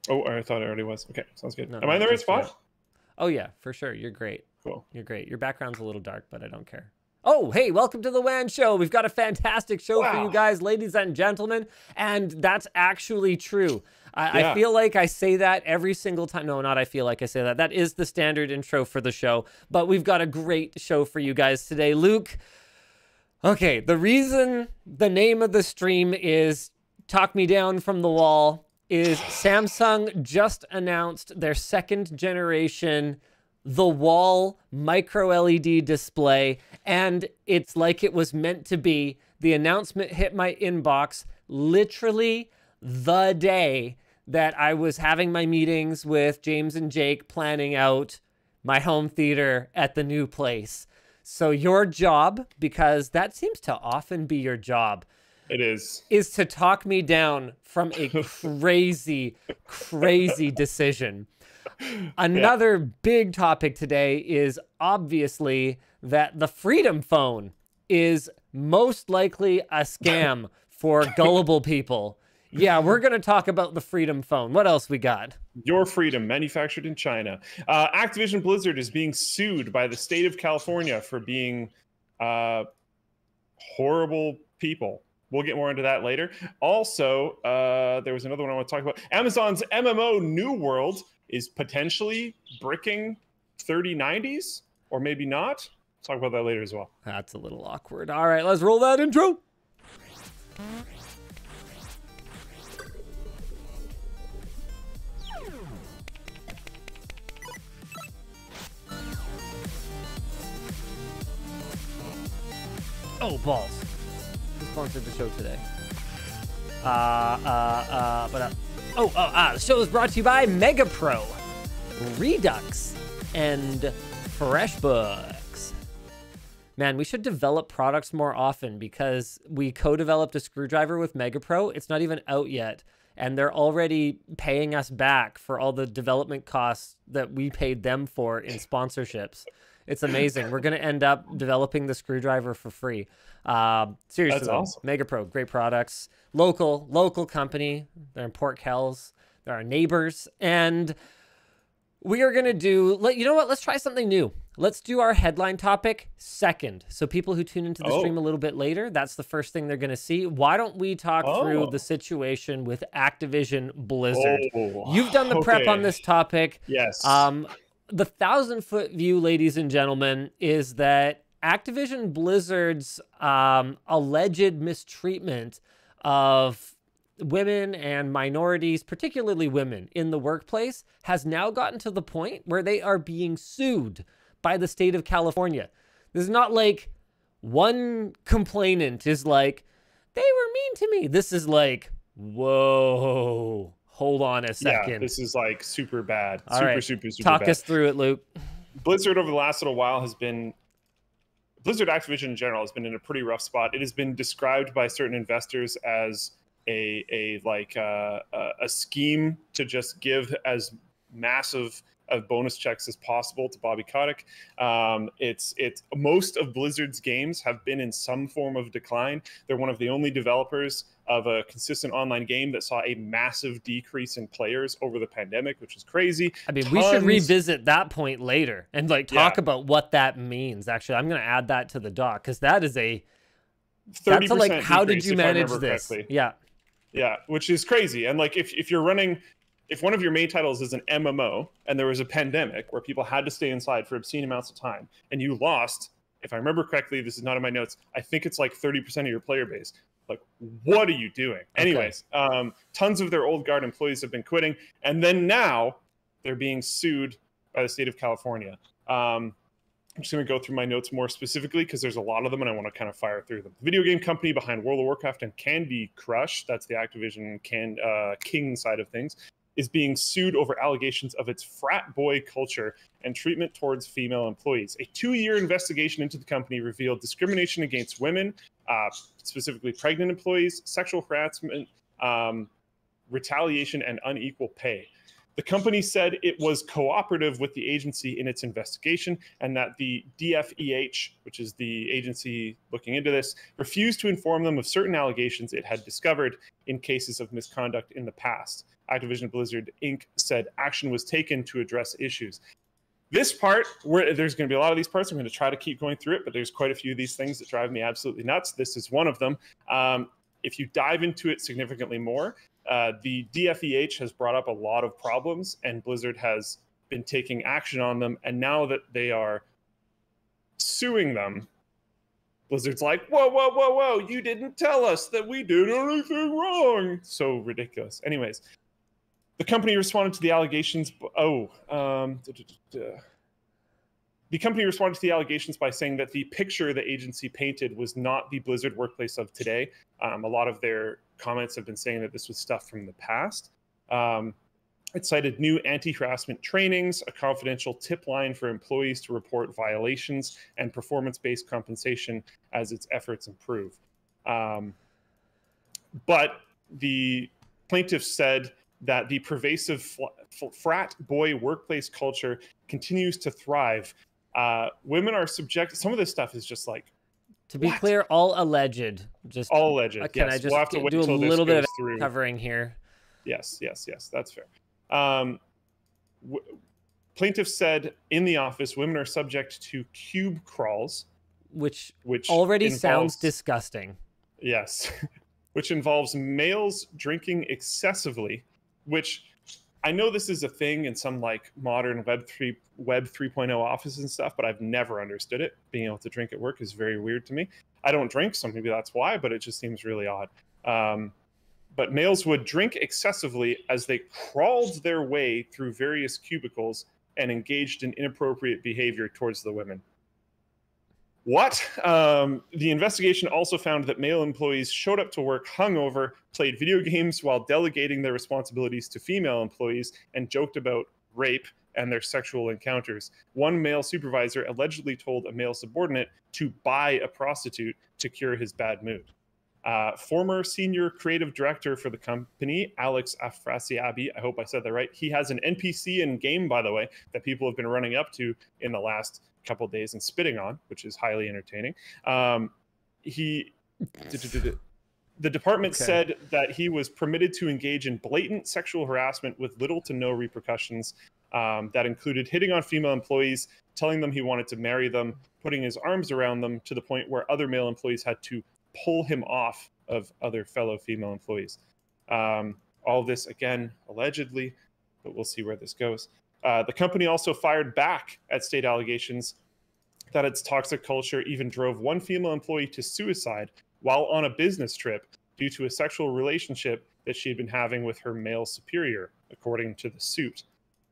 Oh, I thought it already was. Okay, sounds good. No, Am I in the right just yet. spot? Oh yeah, for sure. You're great. Cool. You're great. Your background's a little dark, but I don't care. Oh, hey, welcome to the WAN show. We've got a fantastic show for you guys, ladies and gentlemen. And that's actually true. I feel like I say that every single time. No, not I feel like I say that. That is the standard intro for the show. But we've got a great show for you guys today. Luke, okay, the reason the name of the stream is Talk Me Down from the Wall is Samsung just announced their second generation The Wall MicroLED display, and it's like it was meant to be. The announcement hit my inbox literally the day that I was having my meetings with James and Jake planning out my home theater at the new place. So your job, because that seems to often be your job, it is to talk me down from a crazy, crazy decision. Another big topic today is obviously that the Freedom Phone is most likely a scam for gullible people. Yeah, we're going to talk about the Freedom Phone. What else we got? Your Freedom, manufactured in China. Activision Blizzard is being sued by the state of California for being horrible people. We'll get more into that later. Also, there was another one I want to talk about. Amazon's MMO New World is potentially bricking 3090s, or maybe not. Talk about that later as well. That's a little awkward. All right, let's roll that intro. Oh, balls. Who sponsored the show today? The show is brought to you by Megapro, Redux, and Freshbooks. Man, we should develop products more often because we co-developed a screwdriver with Megapro. It's not even out yet, and they're already paying us back for all the development costs that we paid them for in sponsorships. It's amazing. We're going to end up developing the screwdriver for free. Seriously, that's awesome. Megapro, great products. Local company. They're in Port Kells. They're our neighbors. And we are going to do, you know what? Let's try something new. Let's do our headline topic second. So people who tune into the stream a little bit later, that's the first thing they're going to see. Why don't we talk through the situation with Activision Blizzard? You've done the prep on this topic. Yes. The 1,000-foot view, ladies and gentlemen, is that Activision Blizzard's alleged mistreatment of women and minorities, particularly women, in the workplace has now gotten to the point where they are being sued by the state of California. This is not like one complainant is like, they were mean to me. This is like, whoa. Hold on a second. Yeah, this is like super bad. All right. Super Talk bad. us through it, Luke. Blizzard over the last little while has been, Blizzard Activision in general has been in a pretty rough spot. It has been described by certain investors as a scheme to just give as massive of bonus checks as possible to Bobby Kotick. It's most of Blizzard's games have been in some form of decline. They're one of the only developers of a consistent online game that saw a massive decrease in players over the pandemic, which is crazy. I mean, we should revisit that point later and talk about what that means. Actually, I'm going to add that to the doc because that is a 30% how did you manage this? Correctly. Yeah, which is crazy. And like if you're running, if one of your main titles is an MMO and there was a pandemic where people had to stay inside for obscene amounts of time and you lost, if I remember correctly, this is not in my notes, I think it's like 30% of your player base. Like, what are you doing? Anyways, tons of their old guard employees have been quitting. And then now they're being sued by the state of California. I'm just going to go through my notes more specifically because there's a lot of them and I want to kind of fire through them. The video game company behind World of Warcraft and Candy Crush, that's the Activision King side of things, is being sued over allegations of its frat boy culture and treatment towards female employees. A 2-year investigation into the company revealed discrimination against women, specifically pregnant employees, sexual harassment, retaliation, and unequal pay. The company said it was cooperative with the agency in its investigation and that the DFEH, which is the agency looking into this, refused to inform them of certain allegations it had discovered in cases of misconduct in the past. Activision Blizzard Inc. said action was taken to address issues. This part, there's going to be a lot of these parts. I'm going to try to keep going through it, but there's quite a few of these things that drive me absolutely nuts. This is one of them. If you dive into it significantly more, the DFEH has brought up a lot of problems, and Blizzard has been taking action on them. And now that they are suing them, Blizzard's like, whoa, whoa, whoa, whoa, you didn't tell us that we did anything wrong. So ridiculous. Anyways, the company responded to the allegations. The company responded to the allegations by saying that the picture the agency painted was not the Blizzard workplace of today. A lot of their comments have been saying that this was stuff from the past. It cited new anti-harassment trainings, a confidential tip line for employees to report violations, and performance-based compensation as its efforts improve. But the plaintiffs said that the pervasive frat boy workplace culture continues to thrive. Women are subject. Some of this stuff is just like, to be clear, all alleged. Just all alleged. Can yes. I just we'll have to wait do a till little this bit goes of through. covering here? Yes. That's fair. Plaintiffs said in the office, women are subject to cube crawls, which already involves, sounds disgusting. Yes, which involves males drinking excessively, which I know this is a thing in some like modern Web 3.0 offices and stuff, but I've never understood it. Being able to drink at work is very weird to me. I don't drink, so maybe that's why, but it just seems really odd. But males would drink excessively as they crawled their way through various cubicles and engaged in inappropriate behavior towards the women. What? The investigation also found that male employees showed up to work hungover, played video games while delegating their responsibilities to female employees, and joked about rape and their sexual encounters. One male supervisor allegedly told a male subordinate to buy a prostitute to cure his bad mood. Former senior creative director for the company, Alex Afrasiabi, I hope I said that right. He has an NPC in game, by the way, that people have been running up to in the last couple of days and spitting on, which is highly entertaining. The department said that he was permitted to engage in blatant sexual harassment with little to no repercussions. That included hitting on female employees, telling them he wanted to marry them, putting his arms around them to the point where other male employees had to pull him off of other fellow female employees. All this, again, allegedly, but we'll see where this goes. The company also fired back at state allegations that its toxic culture even drove one female employee to suicide while on a business trip due to a sexual relationship that she had been having with her male superior, according to the suit.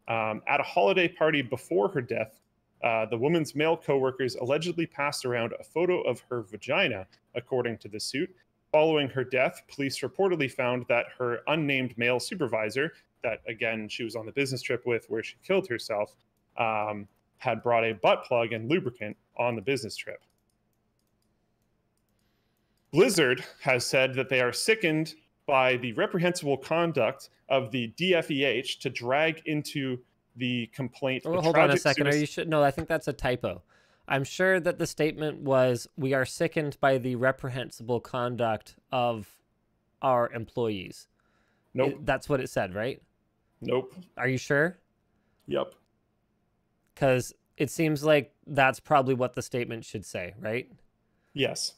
At a holiday party before her death, the woman's male coworkers allegedly passed around a photo of her vagina, according to the suit. Following her death, police reportedly found that her unnamed male supervisor, that again she was on the business trip with where she killed herself, had brought a butt plug and lubricant on the business trip. Blizzard has said that they are sickened by the reprehensible conduct of the DFEH to drag into the complaint. Oh, hold on a second. Are you sure? No, I think that's a typo. I'm sure that the statement was, we are sickened by the reprehensible conduct of our employees. Nope. That's what it said, right? Nope. Are you sure? Yep. Because it seems like that's probably what the statement should say, right? Yes.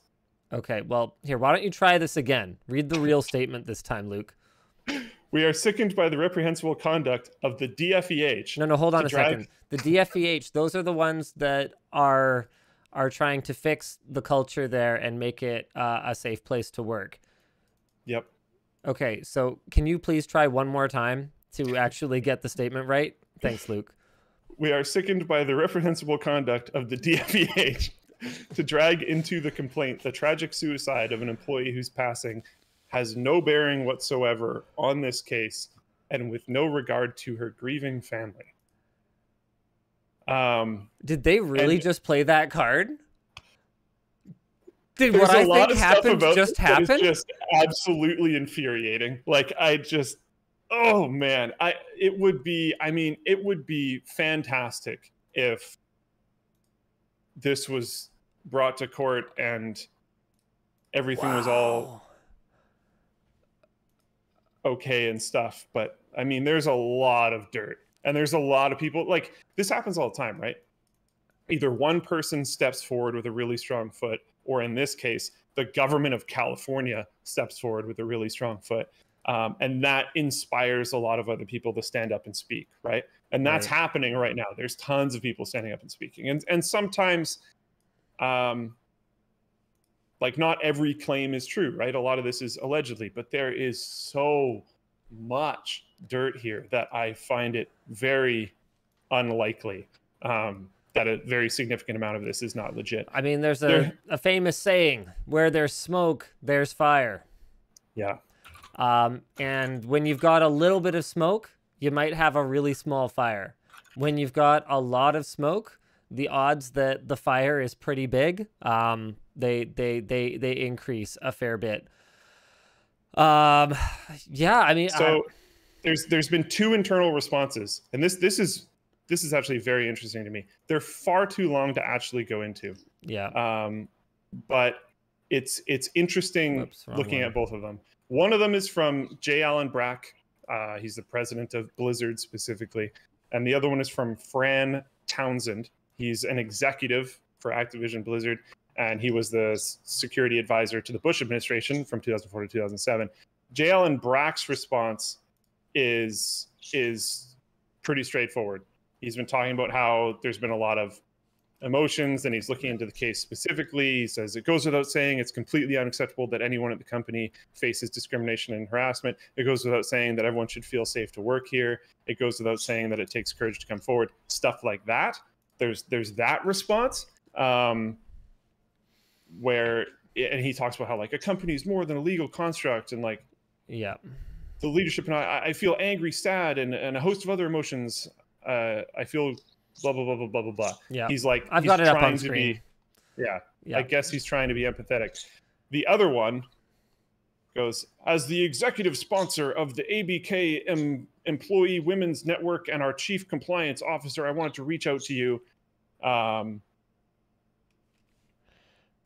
Okay, well, here, why don't you try this again? Read the real statement this time, Luke. We are sickened by the reprehensible conduct of the DFEH. No, hold on a second. The DFEH, those are the ones that are trying to fix the culture there and make it a safe place to work. Yep. Okay, so can you please try one more time to actually get the statement right? Thanks, Luke. We are sickened by the reprehensible conduct of the DFEH to drag into the complaint the tragic suicide of an employee whose passing has no bearing whatsoever on this case and with no regard to her grieving family. Did they really just play that card? Did what I think happened just happen? It's just absolutely infuriating. Like, oh man, it would be fantastic if this was brought to court and everything was all okay and stuff, but I mean, there's a lot of dirt, and there's a lot of people, like, this happens all the time, right? Either one person steps forward with a really strong foot, or in this case, the government of California steps forward with a really strong foot. And that inspires a lot of other people to stand up and speak, right? And that's happening right now. There's tons of people standing up and speaking. And sometimes, like, not every claim is true, right? A lot of this is allegedly, but there is so much dirt here that I find it very unlikely that a very significant amount of this is not legit. I mean, there's a famous saying, where there's smoke, there's fire. Yeah. And when you've got a little bit of smoke, you might have a really small fire. When you've got a lot of smoke, the odds that the fire is pretty big, they increase a fair bit. Yeah, I mean, so there's been 2 internal responses, and this is actually very interesting to me. They're far too long to actually go into. Yeah. But it's interesting looking at both of them. One of them is from J. Allen Brack. He's the president of Blizzard specifically. And the other one is from Fran Townsend. He's an executive for Activision Blizzard, and he was the security advisor to the Bush administration from 2004 to 2007. J. Allen Brack's response is pretty straightforward. He's been talking about how there's been a lot of emotions, and he's looking into the case specifically. He says, it goes without saying it's completely unacceptable that anyone at the company faces discrimination and harassment. It goes without saying that everyone should feel safe to work here. It goes without saying that it takes courage to come forward. Stuff like that. There's that response where, and he talks about how, like, a company is more than a legal construct, and, like, yeah, the leadership and I feel angry, sad, and a host of other emotions. I feel blah, blah, blah, blah, blah, blah, blah. Yeah. He's like, I've got it up on screen. Yeah. I guess he's trying to be empathetic. The other one goes, as the executive sponsor of the ABK Employee Women's Network and our chief compliance officer, I wanted to reach out to you.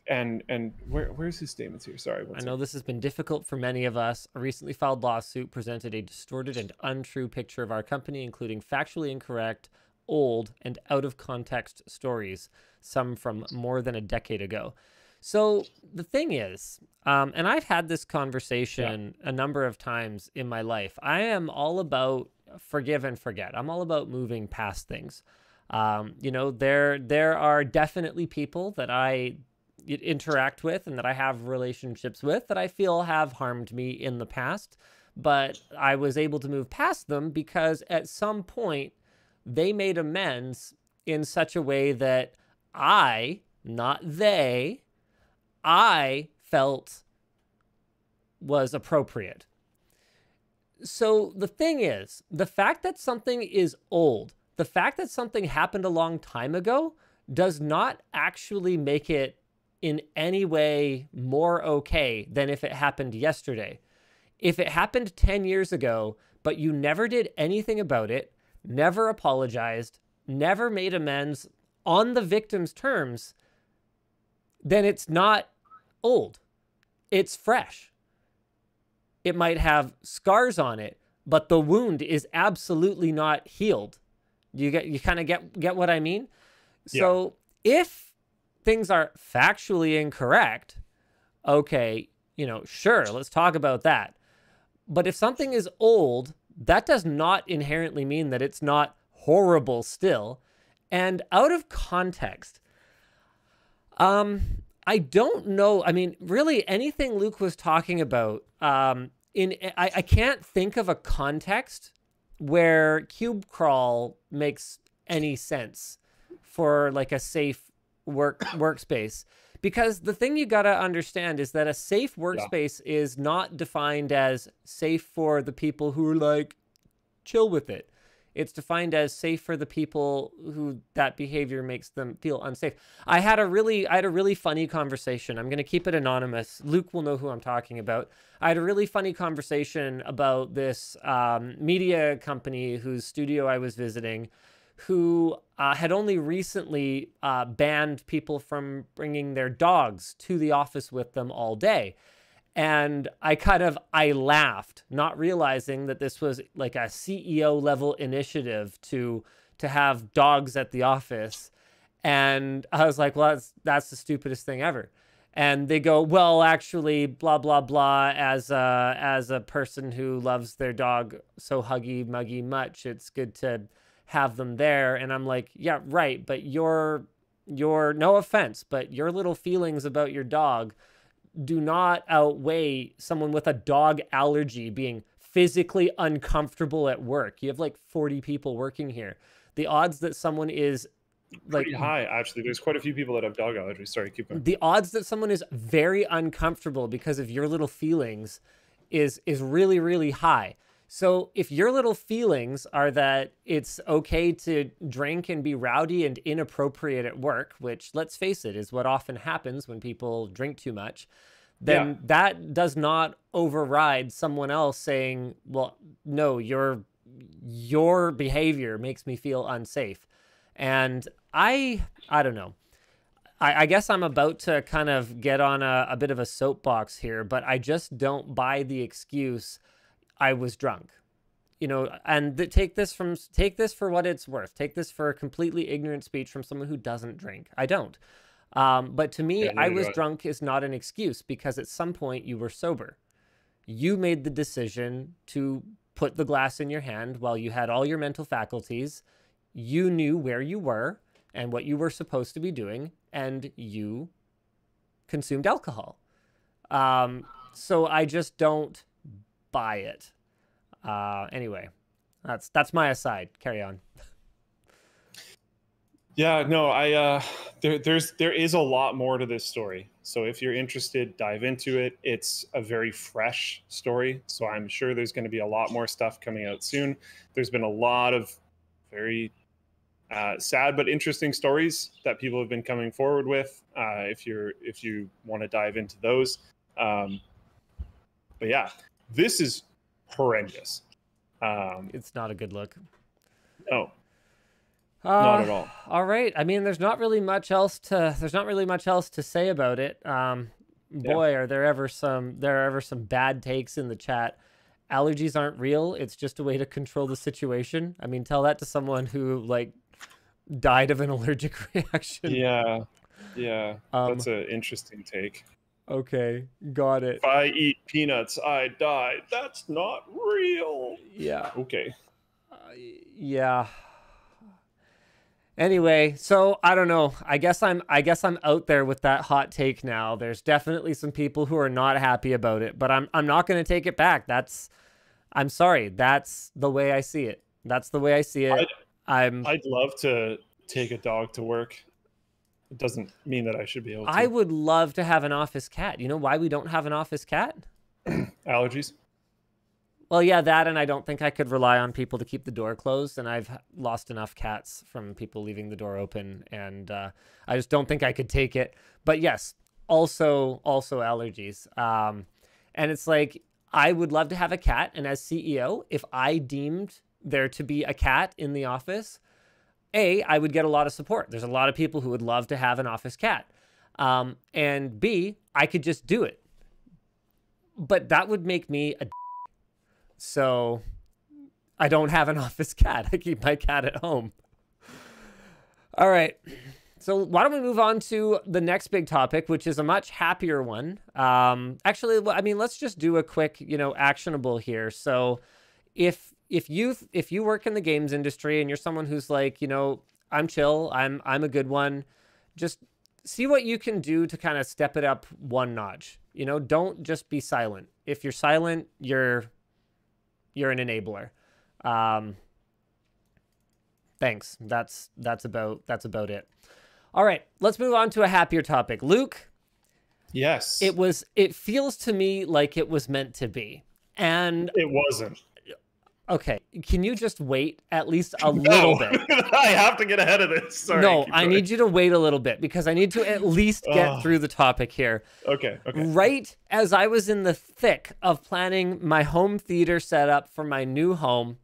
And where's his statements here? Sorry. I know this has been difficult for many of us. A recently filed lawsuit presented a distorted and untrue picture of our company, including factually incorrect, old, and out-of-context stories, some from more than a decade ago. So the thing is, and I've had this conversation a number of times in my life, I am all about forgive and forget. I'm all about moving past things. You know, there are definitely people that I interact with and that I have relationships with that I feel have harmed me in the past, but I was able to move past them because at some point they made amends in such a way that I, not they, I felt was appropriate. So the thing is, the fact that something is old, the fact that something happened a long time ago does not actually make it in any way more okay than if it happened yesterday. If it happened 10 years ago, but you never did anything about it, never apologized, never made amends on the victim's terms, then it's not old. It's fresh. It might have scars on it, but the wound is absolutely not healed. You kind of get what I mean? So if things are factually incorrect, okay, you know, sure, let's talk about that. But if something is old, that does not inherently mean that it's not horrible still. And out of context, I don't know. I mean, really anything Luke was talking about, I can't think of a context where cube crawl makes any sense for like a safe workspace. Because the thing you got to understand is that a safe workspace is not defined as safe for the people who are like chill with it. It's defined as safe for the people who that behavior makes them feel unsafe. I had a really funny conversation. I'm going to keep it anonymous. Luke will know who I'm talking about. I had a really funny conversation about this media company whose studio I was visiting, who had only recently banned people from bringing their dogs to the office with them all day. And I laughed, not realizing that this was like a CEO level initiative to have dogs at the office. And I was like, well, that's the stupidest thing ever. And they go, well, actually, blah, blah, blah, as a person who loves their dog so huggy muggy much, it's good to have them there. And I'm like, yeah, right. But your no offense, but your little feelings about your dog do not outweigh someone with a dog allergy being physically uncomfortable at work. You have like 40 people working here. The odds that someone is like pretty high, actually. There's quite a few people that have dog allergies. Sorry, keep going. The odds that someone is very uncomfortable because of your little feelings is really, really high. So if your little feelings are that it's okay to drink and be rowdy and inappropriate at work, which, let's face it, is what often happens when people drink too much, then that does not override someone else saying, well, no, your behavior makes me feel unsafe. And I don't know. I guess I'm about to kind of get on a bit of a soapbox here, but I just don't buy the excuse I was drunk. You know, and take this for what it's worth. Take this for a completely ignorant speech from someone who doesn't drink. I don't. But to me, I was drunk is not an excuse, because at some point you were sober. You made the decision to put the glass in your hand while you had all your mental faculties. You knew where you were and what you were supposed to be doing, and you consumed alcohol. So I just don't buy it. Anyway, that's my aside. Carry on. Yeah, no, there is a lot more to this story. So if you're interested, dive into it. It's a very fresh story, so I'm sure there's going to be a lot more stuff coming out soon. There's been a lot of very sad but interesting stories that people have been coming forward with. If you want to dive into those, but yeah, this is horrendous. It's not a good look. No. Not at all. All right. I mean, there's not really much else to say about it. Boy, are there ever some bad takes in the chat. Allergies aren't real. It's just a way to control the situation. I mean, tell that to someone who like died of an allergic reaction. Yeah. That's an interesting take. Okay, got it. If I eat peanuts, I die. That's not real. Yeah. Okay. Yeah. Anyway, so I don't know. I guess I'm out there with that hot take now. There's definitely some people who are not happy about it, but I'm not going to take it back. I'm sorry. That's the way I see it. That's the way I see it. I'd love to take a dog to work. It doesn't mean that I should be able to. I would love to have an office cat. You know why we don't have an office cat? Allergies. Well, yeah, that, and I don't think I could rely on people to keep the door closed, and I've lost enough cats from people leaving the door open, and I just don't think I could take it. But yes, also allergies. And it's like, I would love to have a cat, and as CEO, if I deemed there to be a cat in the office, I would get a lot of support. There's a lot of people who would love to have an office cat. And B, I could just do it. But that would make me a so I don't have an office cat. I keep my cat at home. All right. So why don't we move on to the next big topic, which is a much happier one. Actually, I mean, let's just do a quick, actionable here. So if you work in the games industry and you're someone who's like, I'm chill, I'm a good one, just see what you can do to kind of step it up one notch. Don't just be silent. If you're silent, you're an enabler. Thanks. That's about it. All right, let's move on to a happier topic. Luke. Yes. It feels to me like it was meant to be. And it wasn't. Okay, can you just wait at least a little bit? I have to get ahead of this. Sorry. No, I need you to wait a little bit because I need to at least get through the topic here. Okay. Right as I was in the thick of planning my home theater setup for my new home,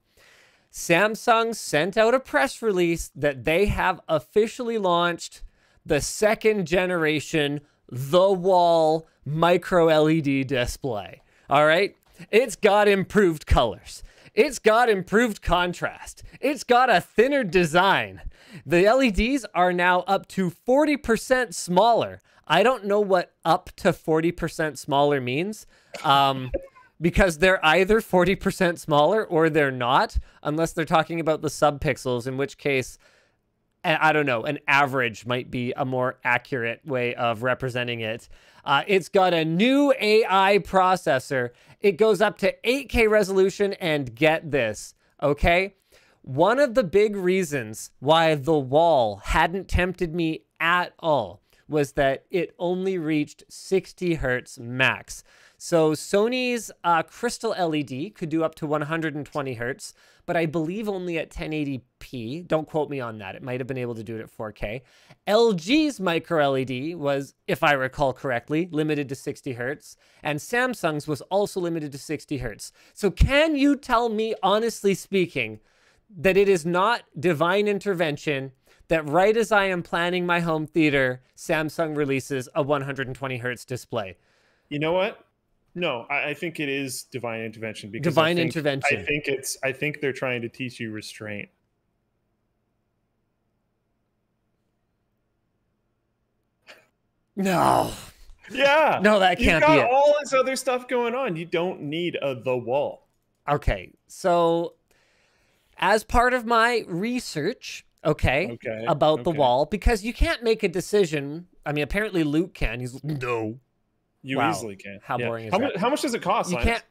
Samsung sent out a press release that they have officially launched the second generation the wall micro LED display. All right. It's got improved colors. It's got improved contrast. It's got a thinner design. The LEDs are now up to 40% smaller. I don't know what up to 40% smaller means, because they're either 40% smaller or they're not, unless they're talking about the subpixels, in which case, I don't know, an average might be a more accurate way of representing it. It's got a new AI processor. It goes up to 8K resolution, and get this, okay? One of the big reasons why the wall hadn't tempted me at all was that it only reached 60 hertz max. So Sony's crystal LED could do up to 120 hertz, but I believe only at 1080p. Don't quote me on that. It might have been able to do it at 4K. LG's micro LED was, if I recall correctly, limited to 60 hertz, and Samsung's was also limited to 60 hertz. So can you tell me, honestly speaking, that it is not divine intervention that right as I am planning my home theater, Samsung releases a 120 hertz display? You know what? No, I think it is divine intervention, because intervention. I think they're trying to teach you restraint. No. Yeah. No, that can't be it. You've got all this other stuff going on. You don't need the wall. Okay, so as part of my research, about the wall, because you can't make a decision. I mean, apparently Luke can. He's no. You easily can. How boring is that? How much does it cost? You can't.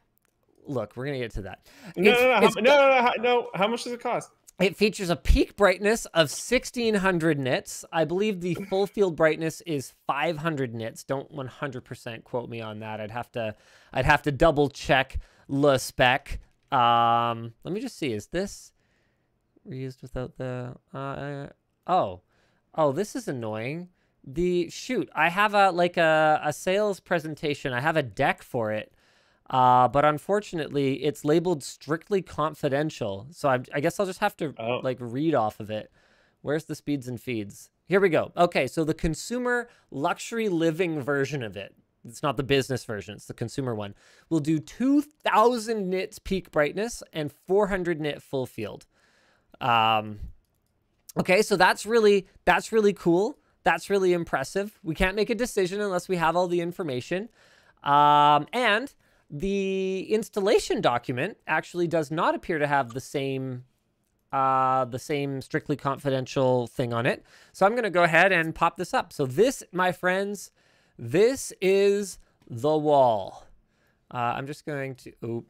Look, we're gonna get to that. No. How much does it cost? It features a peak brightness of 1600 nits. I believe the full field brightness is 500 nits. Don't 100% quote me on that. I'd have to double check the spec. Let me just see. Is this reused without the? Oh, this is annoying. I have a sales presentation. I have a deck for it, but unfortunately it's labeled strictly confidential. So I guess I'll just have to read off of it. Where's the speeds and feeds? Here we go. Okay, so the consumer luxury living version of it, it's not the business version, it's the consumer one, will do 2000 nits peak brightness and 400 nit full field. Okay, so that's really cool. That's really impressive. We can't make a decision unless we have all the information. And the installation document actually does not appear to have the same strictly confidential thing on it. So I'm going to go ahead and pop this up. So this, my friends, this is the wall. I'm just going to,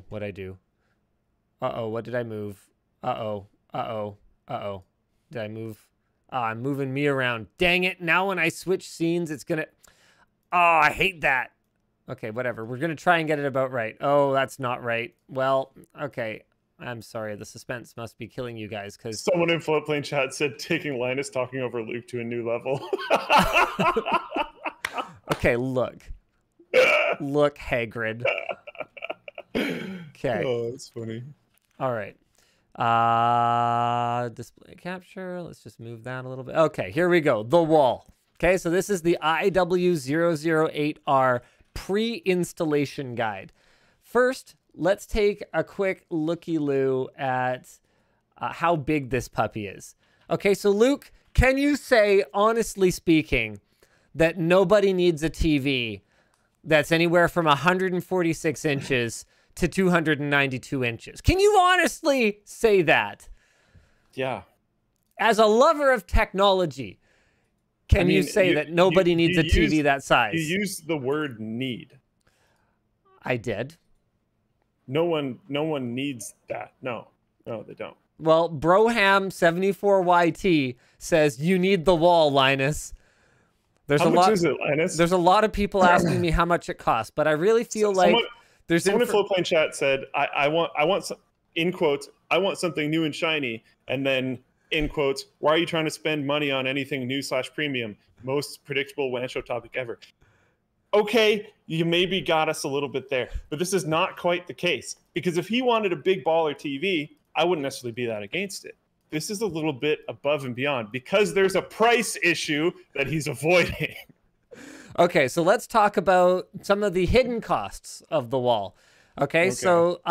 what'd I do? What did I move? Did I move? I'm moving me around. Dang it. Now when I switch scenes, it's going to... Oh, I hate that. Okay, whatever. We're going to try and get it about right. Oh, that's not right. Well, okay. I'm sorry. The suspense must be killing you guys, because... Someone in Floatplane chat said taking Linus talking over Luke to a new level. Okay, look. Look, Hagrid. Okay. Oh, that's funny. All right. Display capture. Let's just move that a little bit. Okay, here we go. The wall. Okay, so this is the IW008R pre-installation guide. First, let's take a quick looky-loo at how big this puppy is. Okay, so Luke, can you say, honestly speaking, that nobody needs a TV that's anywhere from 146 inches to 292 inches? Can you honestly say that? Yeah. As a lover of technology, can you say that nobody needs a TV that size? You used the word need. I did. No one needs that. No, they don't. Well, Broham74YT says you need the wall, Linus. How much is it, Linus? There's a lot of people asking me how much it costs, but I really feel someone in Floatplane chat said, I want some, in quotes, I want something new and shiny, and then in quotes, why are you trying to spend money on anything new / premium? Most predictable WAN show topic ever. Okay, you maybe got us a little bit there, but this is not quite the case, because if he wanted a big baller TV, I wouldn't necessarily be that against it. This is a little bit above and beyond, because there's a price issue that he's avoiding. Okay, so let's talk about some of the hidden costs of the wall. Okay. So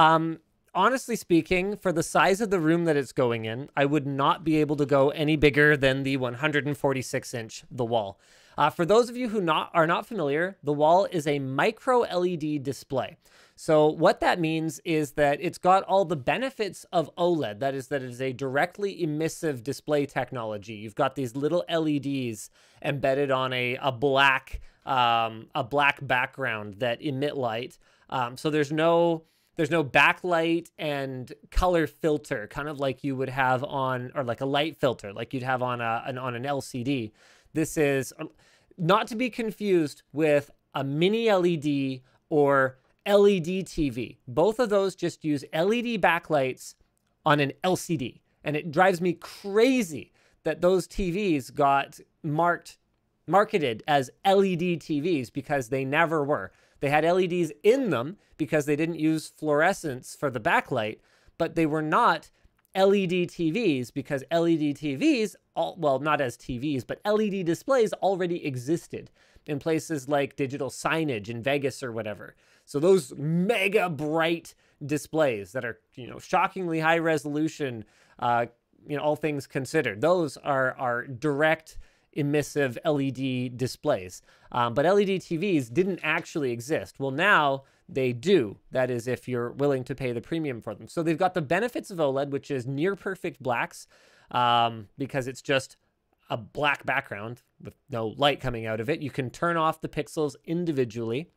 honestly speaking, for the size of the room that it's going in, I would not be able to go any bigger than the 146-inch the wall. For those of you who are not familiar, the wall is a micro LED display. So what that means is that it's got all the benefits of OLED. That is, that it is a directly emissive display technology. You've got these little LEDs embedded on a black background that emit light. So there's no backlight and color filter, kind of like you would have on, or like a light filter, like you'd have on an LCD. This is not to be confused with a mini LED or LED TV. Both of those just use LED backlights on an LCD. And it drives me crazy that those TVs got marketed as LED TVs, because they never were. They had LEDs in them because they didn't use fluorescence for the backlight, but they were not LED TVs because LED TVs, well, not as TVs, but LED displays already existed in places like digital signage in Vegas or whatever. So those mega bright displays that are, shockingly high resolution, all things considered, those are direct emissive LED displays. But LED TVs didn't actually exist. Well, now they do. That is, if you're willing to pay the premium for them. So they've got the benefits of OLED, which is near perfect blacks, because it's just a black background with no light coming out of it. You can turn off the pixels individually,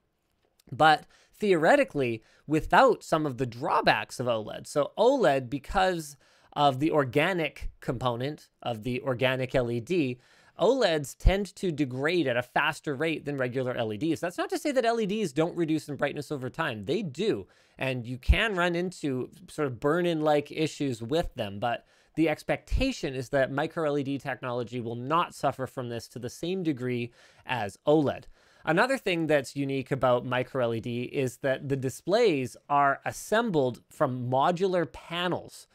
but theoretically, without some of the drawbacks of OLED. So OLED, because of the organic component of the organic LED, OLEDs tend to degrade at a faster rate than regular LEDs. That's not to say that LEDs don't reduce in brightness over time. They do, and you can run into sort of burn-in-like issues with them, but the expectation is that micro-LED technology will not suffer from this to the same degree as OLED. Another thing that's unique about micro-LED is that the displays are assembled from modular panels.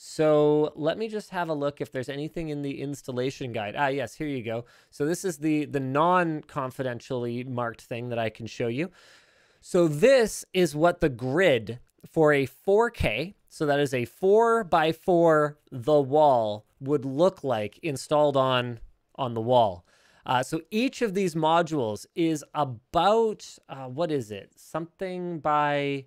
So let me just have a look if there's anything in the installation guide. Ah, yes, here you go. So this is the non-confidentially marked thing that I can show you. So this is what the grid for a 4K, so that is a 4x4 the wall, would look like installed on the wall. So each of these modules is about, what is it? Something by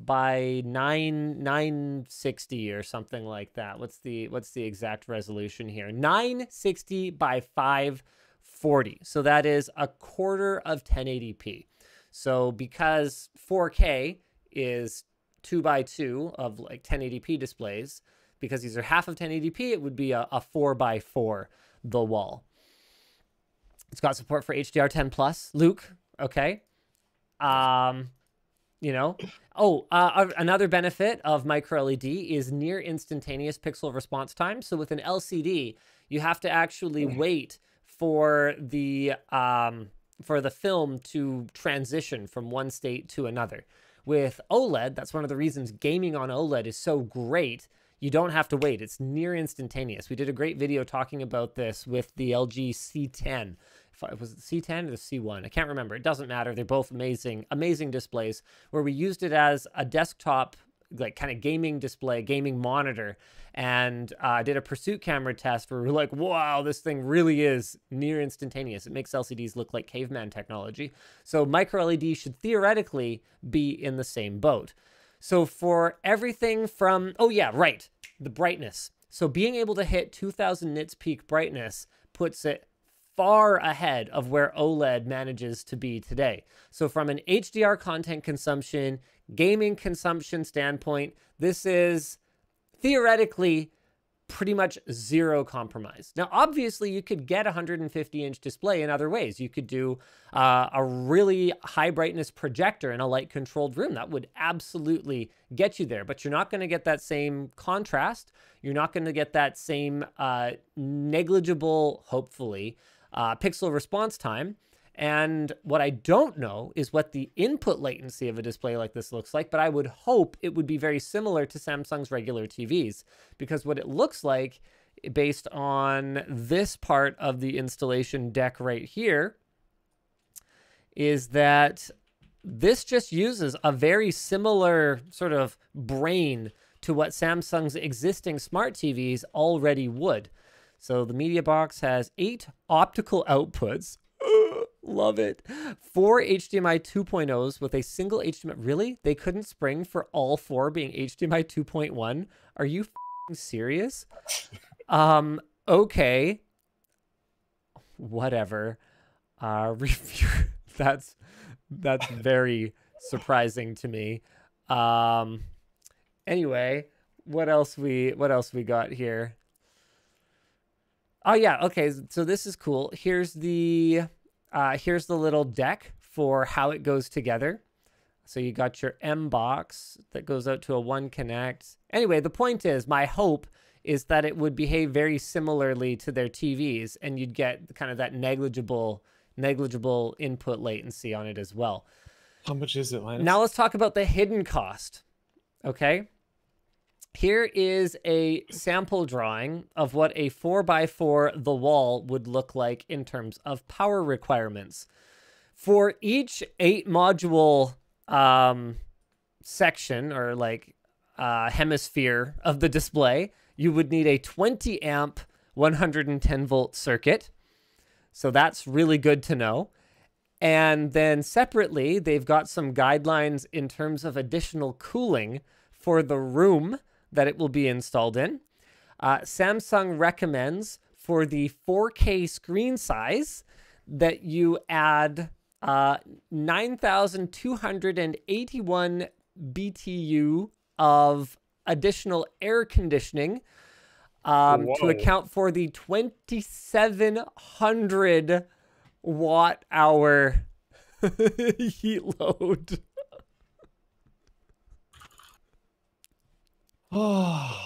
960 or something like that. What's the exact resolution here? 960 by 540. So that is a quarter of 1080p. So because 4K is 2x2 of like 1080p displays, because these are half of 1080p, it would be a 4x4 the wall. It's got support for HDR10+, Luke. Okay. Another benefit of micro-LED is near instantaneous pixel response time. So with an LCD, you have to actually wait for the film to transition from one state to another. With OLED, that's one of the reasons gaming on OLED is so great. You don't have to wait. It's near instantaneous. We did a great video talking about this with the LG C10. Was it the C10 or the C1? I can't remember. It doesn't matter. They're both amazing displays, where we used it as a desktop, like kind of gaming display, gaming monitor, and did a pursuit camera test where we're like, wow, this thing really is near instantaneous. It makes LCDs look like caveman technology. So micro LED should theoretically be in the same boat. So for everything from, the brightness. So being able to hit 2000 nits peak brightness puts it far ahead of where OLED manages to be today. So from an HDR content consumption, gaming consumption standpoint, this is theoretically pretty much zero compromise. Now, obviously, you could get a 150-inch display in other ways. You could do a really high brightness projector in a light-controlled room. That would absolutely get you there, but you're not going to get that same contrast. You're not going to get that same negligible, hopefully, pixel response time. And what I don't know is what the input latency of a display like this looks like, but I would hope it would be very similar to Samsung's regular TVs, because what it looks like, based on this part of the installation deck right here, is that this just uses a very similar sort of brain to what Samsung's existing smart TVs already would. So the Media Box has 8 optical outputs. Love it. 4 HDMI 2.0s with a single HDMI. Really? They couldn't spring for all 4 being HDMI 2.1? Are you serious? Okay. Whatever. Review. That's very surprising to me. Anyway, what else we got here? Oh yeah, okay. So this is cool. Here's the little deck for how it goes together. So you got your M box that goes out to a 1 connect. Anyway, the point is, my hope is that it would behave very similarly to their TVs, and you'd get kind of that negligible input latency on it as well. How much is it, Linus? Now let's talk about the hidden cost. Okay. Here is a sample drawing of what a 4x4 the wall would look like in terms of power requirements. For each 8 module section or like hemisphere of the display, you would need a 20 amp 110 volt circuit. So that's really good to know. And then separately, they've got some guidelines in terms of additional cooling for the room that it will be installed in. Samsung recommends for the 4K screen size that you add 9,281 BTU of additional air conditioning to account for the 2,700 watt hour heat load. Oh.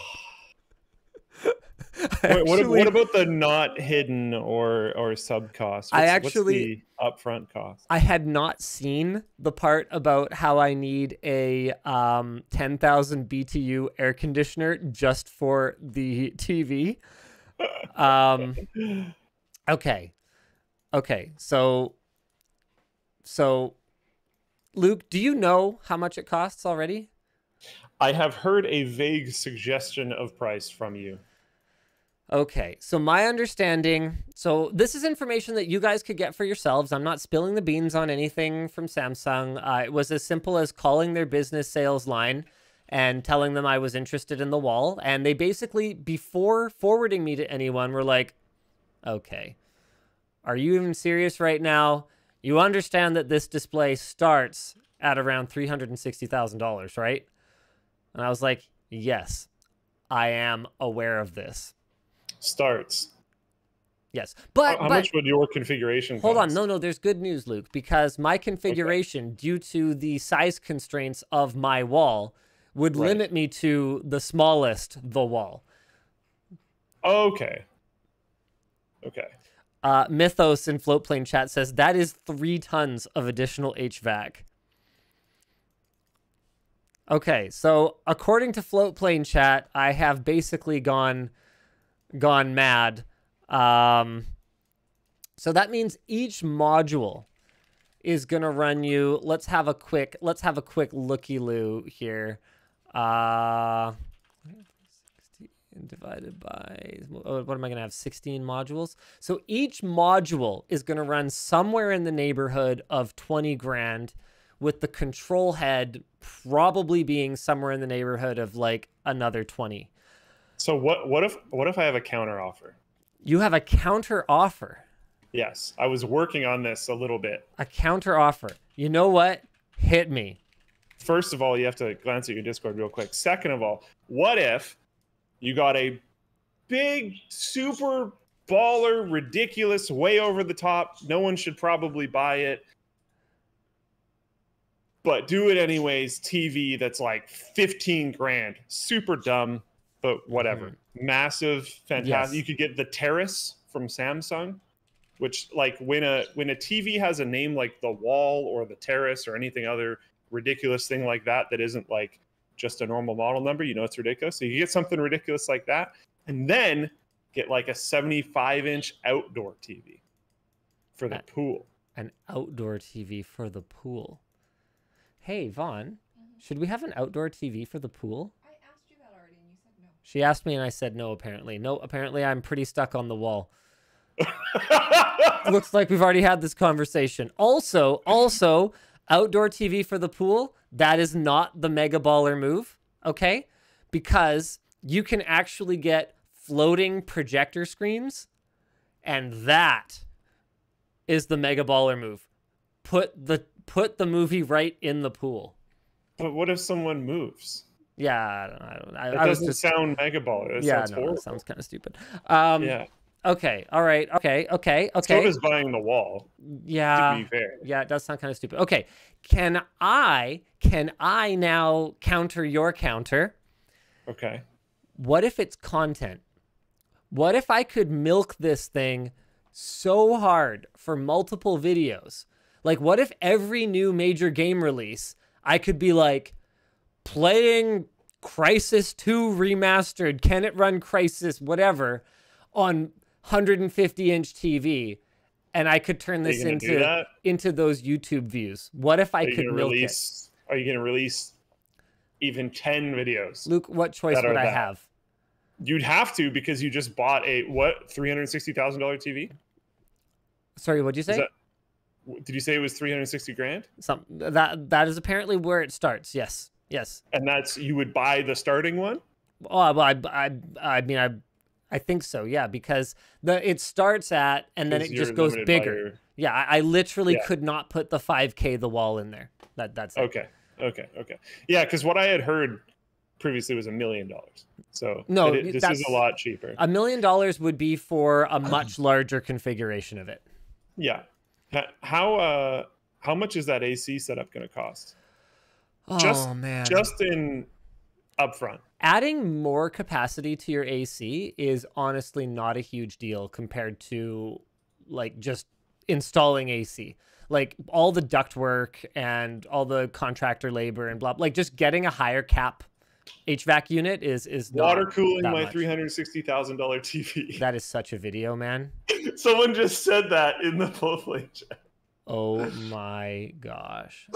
What about the not hidden or sub cost? What's the upfront cost? I had not seen the part about how I need a 10,000 BTU air conditioner just for the TV. Okay. So Luke, do you know how much it costs already? I have heard a vague suggestion of price from you. Okay, so my understanding, so this is information that you guys could get for yourselves. I'm not spilling the beans on anything from Samsung. It was as simple as calling their business sales line and telling them I was interested in the wall. And they basically, before forwarding me to anyone, were like, okay, are you even serious right now? You understand that this display starts at around $360,000, right? And I was like, yes, I am aware of this. Starts. Yes. But how much would your configuration cost? Hold on. No, there's good news, Luke, because my configuration, due to the size constraints of my wall, would limit me to the smallest the wall. Okay. Mythos in Floatplane chat says that is 3 tons of additional HVAC. Okay, so according to Floatplane chat, I have basically gone mad. So that means each module is gonna run you. Let's have a quick looky-loo here. 16 divided by, what am I gonna have? 16 modules. So each module is gonna run somewhere in the neighborhood of 20 grand, with the control head probably being somewhere in the neighborhood of like another 20. So what if I have a counter offer? You have a counter offer? Yes, I was working on this a little bit. A counter offer. You know what? Hit me. First of all, you have to glance at your Discord real quick. Second of all, what if you got a big, super baller, ridiculous, way over the top, no one should probably buy it, but do it anyways, TV that's like 15 grand. Super dumb, but whatever. Massive, fantastic. Yes. You could get the Terrace from Samsung, which like when a TV has a name like the Wall or the Terrace or anything other ridiculous thing like that isn't like just a normal model number, you know it's ridiculous. So you get something ridiculous like that, and then get like a 75-inch outdoor TV for the pool. An outdoor TV for the pool. Hey, Vaughn, should we have an outdoor TV for the pool? I asked you that already and you said no. She asked me and I said no, apparently. No, apparently I'm pretty stuck on the wall. Looks like we've already had this conversation. Also, outdoor TV for the pool, that is not the mega baller move, okay? Because you can actually get floating projector screens, and that is the mega baller move. Put the movie right in the pool. But what if someone moves? Yeah, That doesn't sound mega baller. Yeah, no, that sounds kind of stupid. Yeah. Okay. All right. Okay. So does buying the wall. Yeah. To be fair. Yeah, it does sound kind of stupid. Okay. Can I now counter your counter? Okay. What if it's content? What if I could milk this thing so hard for multiple videos? Like, what if every new major game release, I could be like, playing Crysis 2 Remastered, can it run Crysis, whatever, on 150-inch TV, and I could turn this into those YouTube views. What if I could milk it? Are you going to release even 10 videos? Luke, what choice would I have? You'd have to, because you just bought a, what, $360,000 TV? Sorry, what'd you say? Did you say it was 360 grand? That is apparently where it starts. Yes. And you would buy the starting one? Oh, well, I mean, I think so, yeah, because it starts at, and then it just goes bigger. Yeah, I literally could not put the 5K the wall in there. That's it. Okay. Yeah, because what I had heard previously was $1 million. So no, this is a lot cheaper. $1 million would be for a much larger configuration of it. Yeah. How much is that AC setup going to cost? Man. Just in upfront. Adding more capacity to your AC is honestly not a huge deal compared to like just installing AC. Like all the ductwork and all the contractor labor and blah, like just getting a higher cap HVAC unit is water cooling my much. $360,000 TV. That is such a video, man. Someone just said that in the Flowflake chat. Oh my gosh.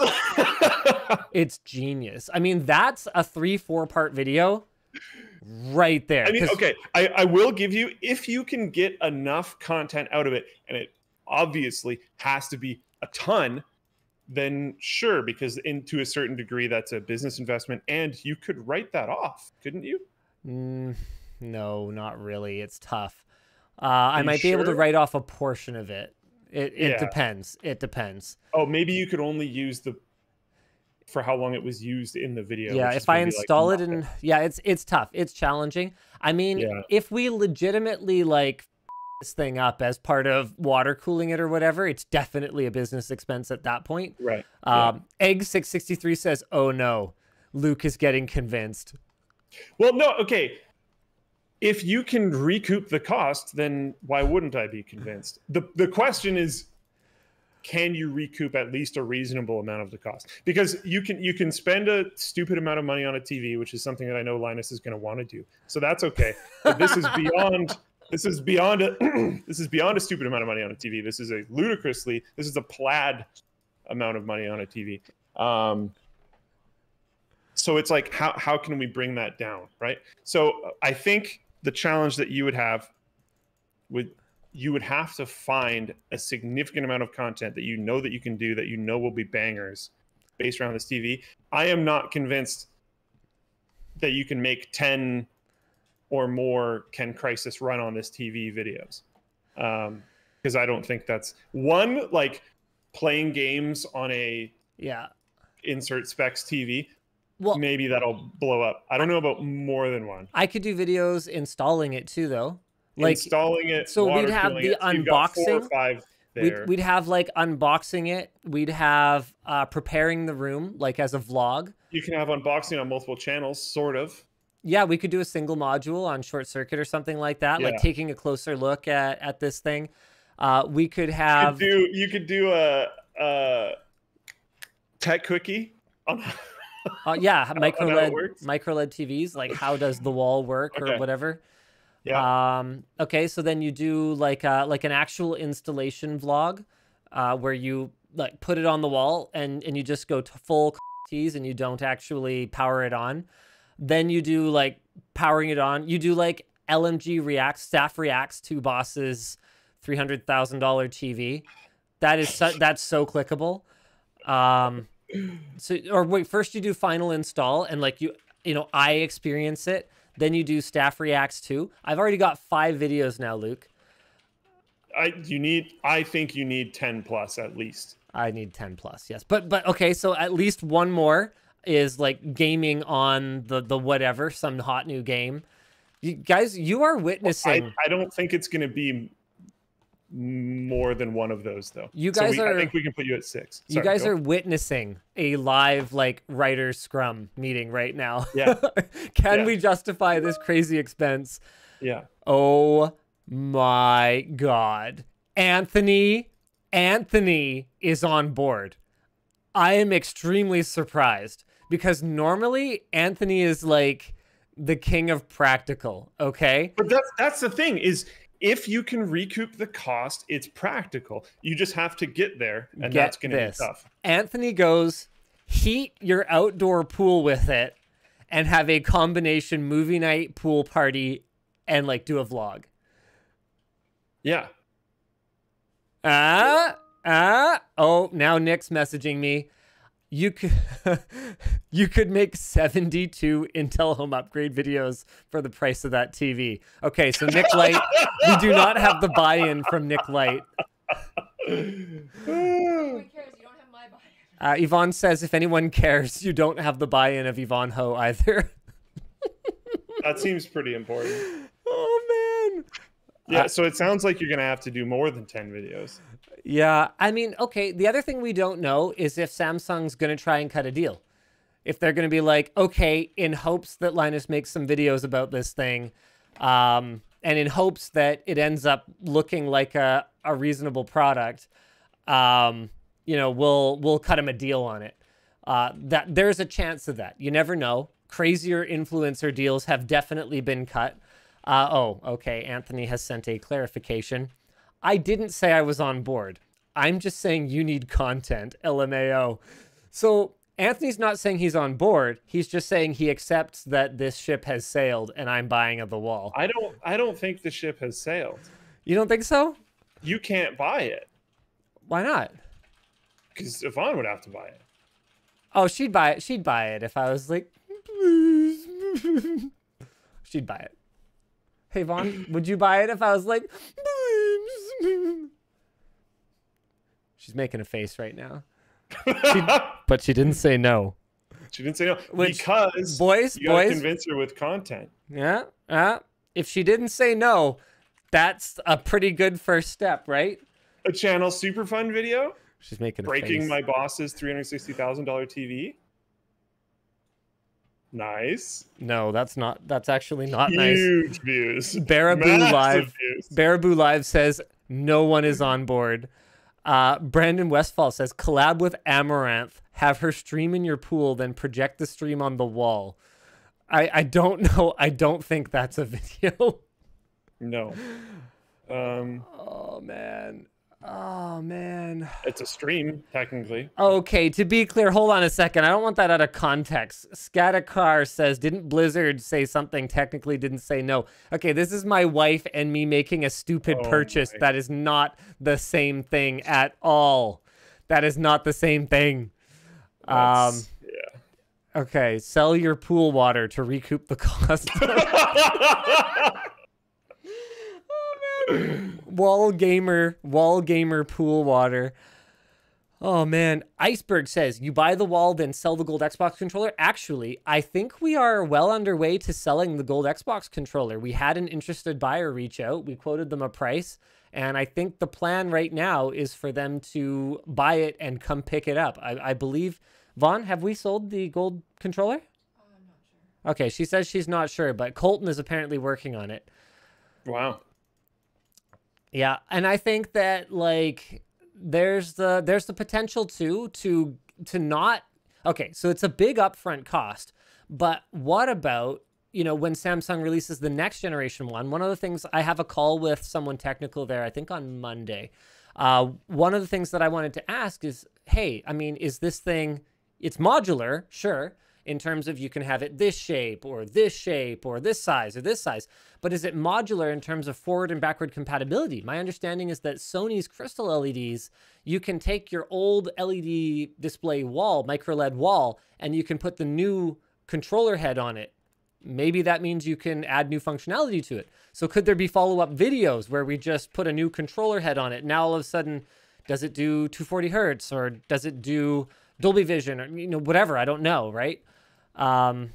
It's genius. I mean, that's a 3-4 part video right there. I mean, okay, I will give you, if you can get enough content out of it, and it obviously has to be a ton, then sure, because to a certain degree, that's a business investment, and you could write that off, couldn't you? No, not really. It's tough. I might be able to write off a portion of it. It depends. It depends. Oh, maybe you could only use for how long it was used in the video. Yeah, if I install it in, it's tough. It's challenging. I mean, if we legitimately this thing up as part of water cooling it or whatever, it's definitely a business expense at that point. Right. Egg663 says, "Oh no, Luke is getting convinced." Well, no, okay. If you can recoup the cost, then why wouldn't I be convinced? The question is, can you recoup at least a reasonable amount of the cost? Because you can spend a stupid amount of money on a TV, which is something that I know Linus is going to want to do. So that's okay. But this is beyond a stupid amount of money on a TV. This is a plaid amount of money on a TV. So it's like, how can we bring that down, right? So I think the challenge that you would have you would have to find a significant amount of content that you can do, that will be bangers based around this TV. I am not convinced that you can make 10 or more Can Crysis run on this TV videos. Because I don't think that's like playing games on a insert specs TV. Well, maybe that'll blow up. I don't know about more than one. I could do videos installing it too, though. Installing it. So we'd have the unboxing. So 4 or 5 there. We'd have unboxing it. We'd have preparing the room as a vlog. You can have unboxing on multiple channels, sort of. Yeah, we could do a single module on Short Circuit or something like that, like taking a closer look at this thing. We could have. You could do a tech quickie on. MicroLED TVs, how does the wall work or whatever. Yeah. Okay, so then you do an actual installation vlog. where you like put it on the wall and you just go to full T's and you don't actually power it on. Then you do like powering it on. You do like LMG reacts, staff reacts to boss's $300,000 TV. That's so clickable. Or wait, first you do final install and like I experience it. Then you do staff reacts too. I've already got 5 videos now, Luke. I think you need 10 plus at least. I need 10 plus, yes. But okay, so at least one more is like gaming on the whatever, some hot new game. You guys, you are witnessing. I don't think it's going to be more than one of those though. You guys I think we can put you at 6. Sorry, you guys are witnessing a live like writer's scrum meeting right now. Yeah. Can we justify this crazy expense? Yeah. Oh my God. Anthony is on board. I am extremely surprised because normally Anthony is like the king of practical, okay? But that's the thing is if you can recoup the cost, it's practical. You just have to get there, and that's going to be tough. Anthony goes, heat your outdoor pool with it and have a combination movie night, pool party, and like do a vlog. Yeah. Oh, now Nick's messaging me. You could make 72 Intel home upgrade videos for the price of that TV. Okay, so Nick Light, we do not have the buy-in from Nick Light. If anyone cares, you don't have my buy-in. Yvonne says, if anyone cares, you don't have the buy-in of Yvonne Ho either. That seems pretty important. Oh, man. Yeah, so it sounds like you're going to have to do more than 10 videos. Yeah, I mean, okay, the other thing we don't know is if Samsung's going to try and cut a deal. If they're going to be like, okay, in hopes that Linus makes some videos about this thing, and in hopes that it ends up looking like a reasonable product, we'll cut him a deal on it. That there's a chance of that. You never know. Crazier influencer deals have definitely been cut. Okay, Anthony has sent a clarification. I didn't say I was on board. I'm just saying you need content, LMAO. So Anthony's not saying he's on board. He's just saying he accepts that this ship has sailed and I'm buying at the wall. I don't think the ship has sailed. You don't think so? You can't buy it. Why not? Because Yvonne would have to buy it. Oh, she'd buy it. She'd buy it if I was like, please. She'd buy it. Hey, Vaughn, would you buy it if I was like, she's making a face right now. But she didn't say no. She didn't say no. Because you gotta convince her with content. Yeah. If she didn't say no, that's a pretty good first step, right? A channel super fun video? She's making a breaking face. My boss's $360,000 TV. Nice. No, that's actually not nice. Huge views. Baraboo Live says no one is on board. Brandon Westfall says collab with Amaranth, have her stream in your pool, then project the stream on the wall. I don't know. I don't think that's a video. No. Oh man. Oh man. It's a stream, technically. Okay, to be clear, hold on a second. I don't want that out of context. Scatakar says, didn't Blizzard say something technically didn't say no? Okay, this is my wife and me making a stupid purchase. That is not the same thing at all. That is not the same thing. Yeah. Okay, sell your pool water to recoup the cost. Wall gamer pool water. Oh man, Iceberg says you buy the wall then sell the gold Xbox controller. Actually, I think we are well underway to selling the gold Xbox controller. We had an interested buyer reach out. We quoted them a price, and I think the plan right now is for them to buy it and come pick it up. I believe, Vaughn, have we sold the gold controller? I'm not sure. Okay, she says she's not sure, but Colton is apparently working on it. Wow. Yeah, and I think that like there's the potential to not. Okay, so it's a big upfront cost, but what about, when Samsung releases the next generation one of the things, I have a call with someone technical there, I think on Monday. One of the things that I wanted to ask is, hey, I mean, is this thing, it's modular, sure, in terms of you can have it this shape or this size or this size, but is it modular in terms of forward and backward compatibility? My understanding is that Sony's crystal LEDs, you can take your old LED display wall, MicroLED wall, and you can put the new controller head on it. Maybe that means you can add new functionality to it. So could there be follow-up videos where we just put a new controller head on it? Now all of a sudden, does it do 240 hertz or does it do Dolby Vision or whatever? I don't know, right? And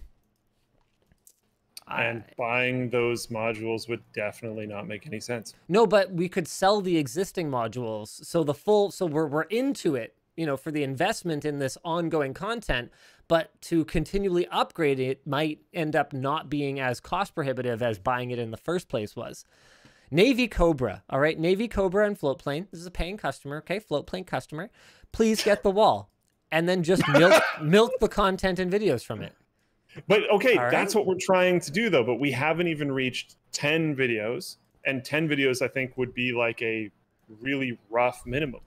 buying those modules would definitely not make any sense. No, but we could sell the existing modules. So we're into it, for the investment in this ongoing content, but to continually upgrade it might end up not being as cost prohibitive as buying it in the first place was. Navy Cobra, all right? Navy Cobra and Floatplane. This is a paying customer, okay? Floatplane customer. Please get the wall. And then just milk the content and videos from it. But okay, that's what we're trying to do though. But we haven't even reached 10 videos, and 10 videos I think would be like a really rough minimum.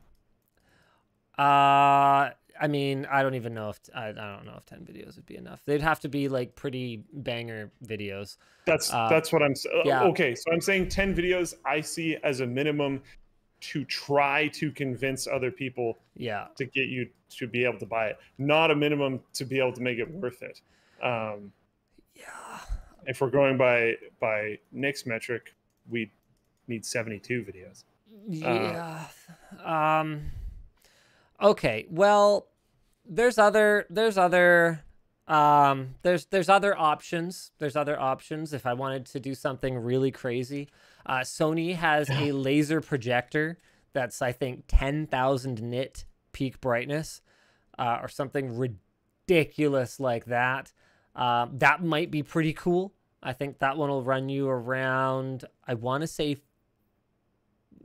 I mean, I don't even know if I don't know if 10 videos would be enough. They'd have to be like pretty banger videos. That's what I'm saying. Yeah. Okay, so I'm saying 10 videos I see as a minimum to try to convince other people to get you to be able to buy it, not a minimum to be able to make it worth it. If we're going by Nick's metric, we need 72 videos. Okay, well, there's other options. There's other options if I wanted to do something really crazy. Sony has a laser projector that's, I think, 10,000 nit peak brightness, or something ridiculous like that. That might be pretty cool. I think that one will run you around, I want to say,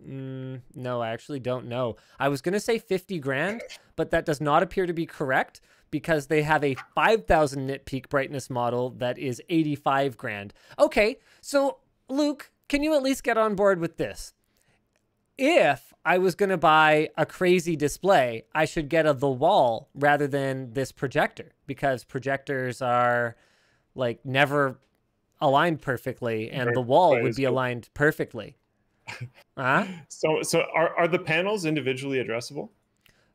no, I actually don't know. I was going to say 50 grand, but that does not appear to be correct because they have a 5,000 nit peak brightness model that is 85 grand. Okay, so Luke, can you at least get on board with this? If I was going to buy a crazy display, I should get the wall rather than this projector, because projectors are like never aligned perfectly and the wall would be aligned perfectly. So are the panels individually addressable?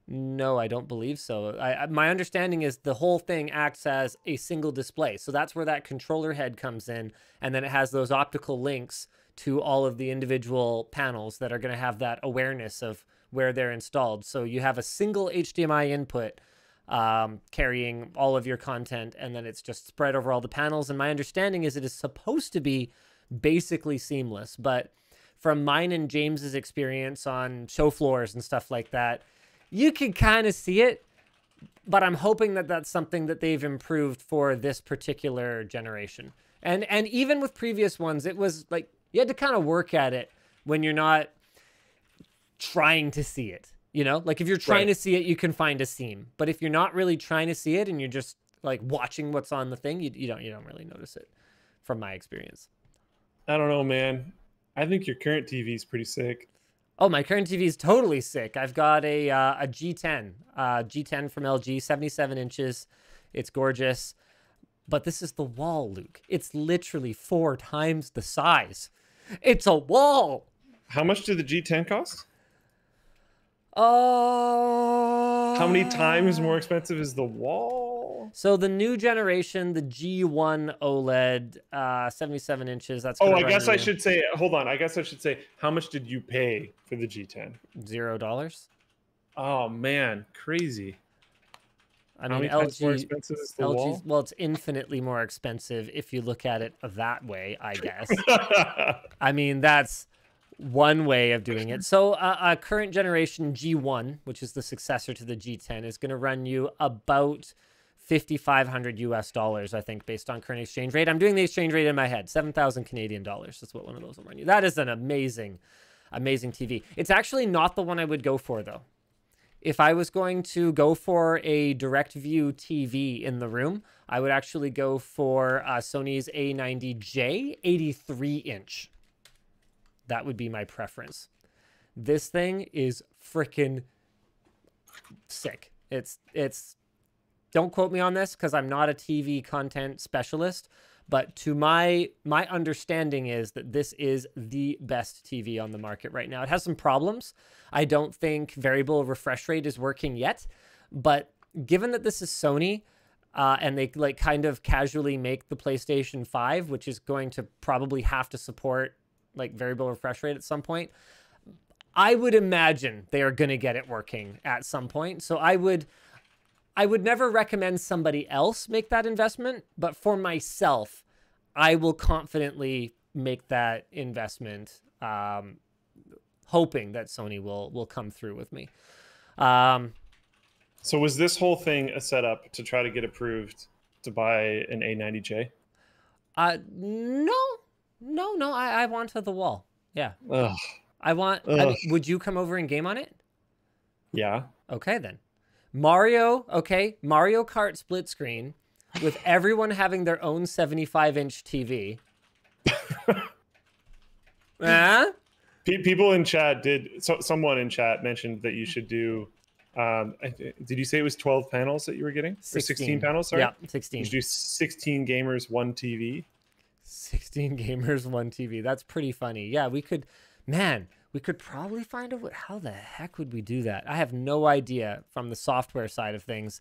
No, I don't believe so. My understanding is the whole thing acts as a single display. So that's where that controller head comes in, and then it has those optical links to all of the individual panels that are going to have that awareness of where they're installed. So you have a single HDMI input carrying all of your content, and then it's just spread over all the panels. And my understanding is it is supposed to be basically seamless, but from mine and James's experience on show floors and stuff like that, you can kind of see it, but I'm hoping that that's something that they've improved for this particular generation. And even with previous ones, it was like you had to kind of work at it when you're not trying to see it. Like if you're trying to see it, you can find a seam. But if you're not really trying to see it and you're just like watching what's on the thing, you don't really notice it, from my experience. I don't know, man. I think your current TV is pretty sick. Oh, my current TV is totally sick. I've got a G10, G10 from LG, 77 inches. It's gorgeous. But this is the wall, Luke. It's literally 4 times the size. It's a wall. How much did the G10 cost? How many times more expensive is the wall? So the new generation, the G1 OLED, 77 inches. That's I guess I should say, hold on. I guess I should say, how much did you pay for the G10? $0. Oh man, crazy. I mean, LG, more expensive is the wall? Well, it's infinitely more expensive if you look at it that way, I guess. I mean, that's one way of doing it. So a current generation G1, which is the successor to the G10, is going to run you about $5,500 US, I think, based on current exchange rate. I'm doing the exchange rate in my head. 7,000 Canadian dollars. That's what one of those will run you. That is an amazing, amazing TV. It's actually not the one I would go for, though. If I was going to go for a direct view TV in the room, I would actually go for Sony's A90J 83-inch. That would be my preference. This thing is freaking sick. It's don't quote me on this because I'm not a TV content specialist, but to my understanding is that this is the best TV on the market right now. It has some problems. I don't think variable refresh rate is working yet, but given that this is Sony, and they like kind of casually make the PlayStation 5, which is going to probably have to support like variable refresh rate at some point, I would imagine they are going to get it working at some point. So I would never recommend somebody else make that investment, but for myself, I will confidently make that investment, hoping that Sony will come through with me. So was this whole thing a setup to try to get approved to buy an A90J? No. I want the wall. Yeah. Ugh. I mean, would you come over and game on it? Yeah. Okay, then. Mario Kart split screen with everyone having their own 75-inch TV. People in chat someone in chat mentioned that you should do, did you say it was 12 panels that you were getting? 16. Or 16 panels, sorry? Yeah, 16. You should do 16 gamers, 1 TV. 16 gamers, 1 TV. That's pretty funny. Yeah, we could probably find a way. How the heck would we do that? I have no idea from the software side of things.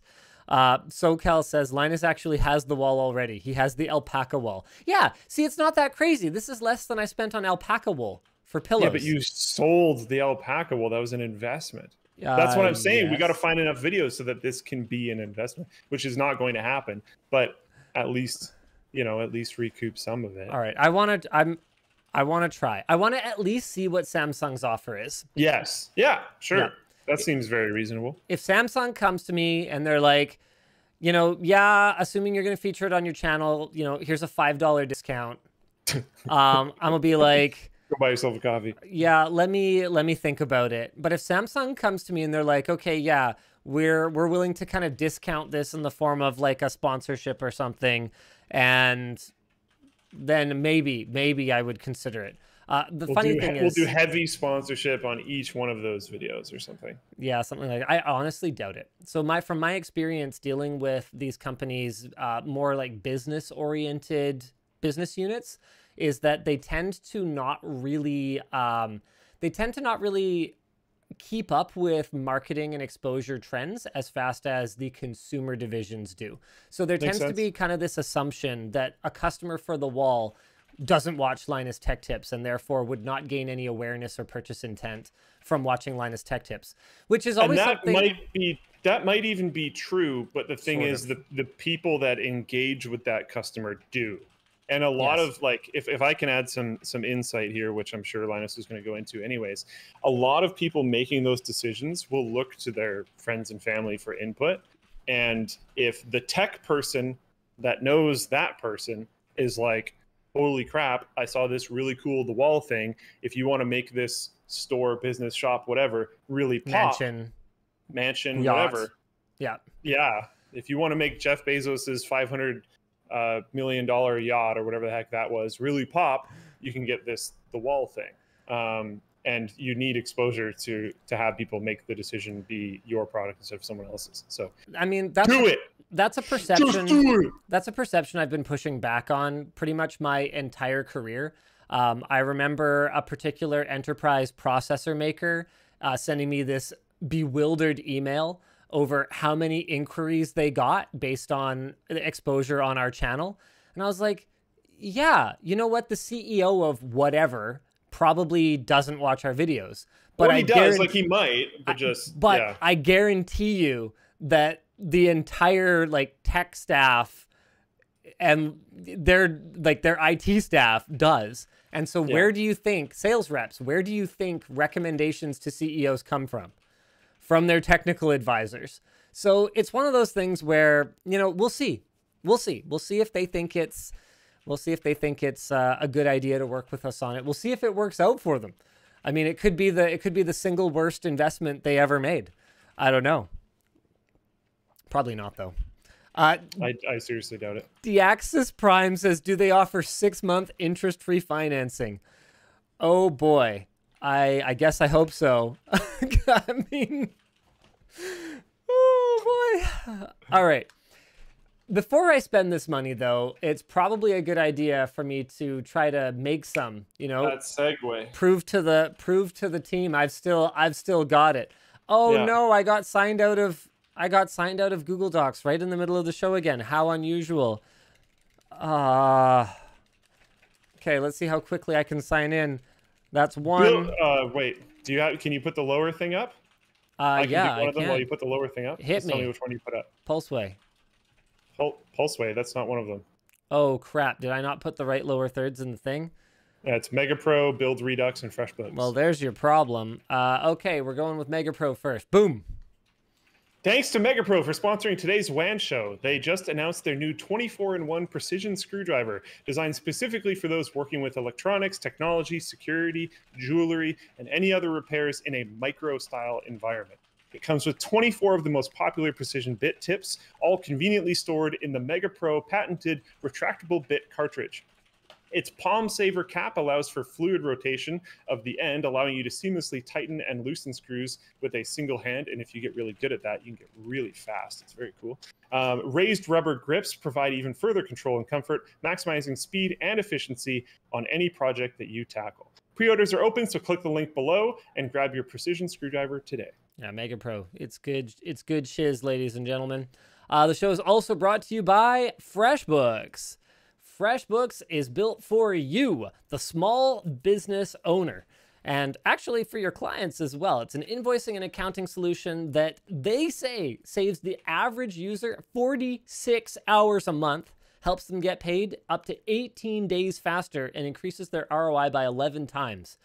SoCal says Linus actually has the wall already. He has the alpaca wall. Yeah, see, it's not that crazy. This is less than I spent on alpaca wool for pillows. Yeah, but you sold the alpaca wool. That was an investment. That's what I'm saying. Yes. We got to find enough videos so that this can be an investment, which is not going to happen. But at least, recoup some of it. All right, I want to try. I want to at least see what Samsung's offer is. Yes. Yeah, sure. Yeah. That seems very reasonable. If Samsung comes to me and they're like, assuming you're going to feature it on your channel, here's a $5 discount. I'm going to be like, go buy yourself a coffee. Yeah, let me think about it. But if Samsung comes to me and they're like, okay, yeah, we're willing to kind of discount this in the form of like a sponsorship or something, and then maybe I would consider it. Funny thing is, we'll do heavy sponsorship on each one of those videos or something. Yeah, something like that. I honestly doubt it. So from my experience dealing with these companies, more like business-oriented business units, is that they tend to not really keep up with marketing and exposure trends as fast as the consumer divisions do. So there tends to be kind of this assumption that a customer for the wall doesn't watch Linus Tech Tips and therefore would not gain any awareness or purchase intent from watching Linus Tech Tips, which is always that might even be true. But the thing is, the people that engage with that customer do. And a lot of like, if I can add some insight here, which I'm sure Linus is going to go into anyways, a lot of people making those decisions will look to their friends and family for input. And if the tech person that knows that person is like, holy crap, I saw this really cool The Wall thing. If you want to make this store, business, shop, whatever, really pop, mansion, yacht, whatever. Yeah. Yeah. If you want to make Jeff Bezos's $500 million yacht or whatever the heck that was really pop, you can get The Wall thing. And you need exposure to have people make the decision be your product instead of someone else's. So I mean, that's a perception. Just do it. That's a perception I've been pushing back on pretty much my entire career. I remember a particular enterprise processor maker sending me this bewildered email over how many inquiries they got based on exposure on our channel. And I was like, yeah, you know what? The CEO of whatever probably doesn't watch our videos. But he does, like he might, but I guarantee you that the entire like tech staff and their IT staff does. And so where do you think sales reps, where do you think recommendations to CEOs come from? From their technical advisors. So it's one of those things where, we'll see if they think it's a good idea to work with us on it. We'll see if it works out for them. I mean, it could be the single worst investment they ever made. I don't know. Probably not though. I seriously doubt it. Deaxis Prime says, do they offer 6-month interest-free financing? Oh boy. I guess I hope so. I mean, oh boy. All right. Before I spend this money, though, it's probably a good idea for me to try to make some, you know. That segue. Prove to the team I've still got it. Oh no, I got signed out of Google Docs right in the middle of the show again. How unusual. Okay, let's see how quickly I can sign in. That's one. Wait, can you put the lower thing up? I can pick one of them while you put the lower thing up. Hit me. Tell me which one you put up. Pulseway. Pulseway, that's not one of them. Oh crap, did I not put the right lower thirds in the thing? Yeah, it's Megapro, Build Redux, and Freshbooks. Well, there's your problem. Okay, we're going with Megapro first. Boom. Thanks to Megapro for sponsoring today's WAN show. They just announced their new 24-in-1 precision screwdriver, designed specifically for those working with electronics, technology, security, jewelry, and any other repairs in a micro-style environment. It comes with 24 of the most popular precision bit tips, all conveniently stored in the Megapro patented retractable bit cartridge. Its palm saver cap allows for fluid rotation of the end, allowing you to seamlessly tighten and loosen screws with a single hand. And if you get really good at that, you can get really fast. It's very cool. Raised rubber grips provide even further control and comfort, maximizing speed and efficiency on any project that you tackle. Pre-orders are open, so click the link below and grab your precision screwdriver today. Yeah, Megapro. It's good shiz, ladies and gentlemen. The show is also brought to you by FreshBooks. FreshBooks is built for you, the small business owner, and actually for your clients as well. It's an invoicing and accounting solution that they say saves the average user 46 hours a month, helps them get paid up to 18 days faster, and increases their ROI by 11 times.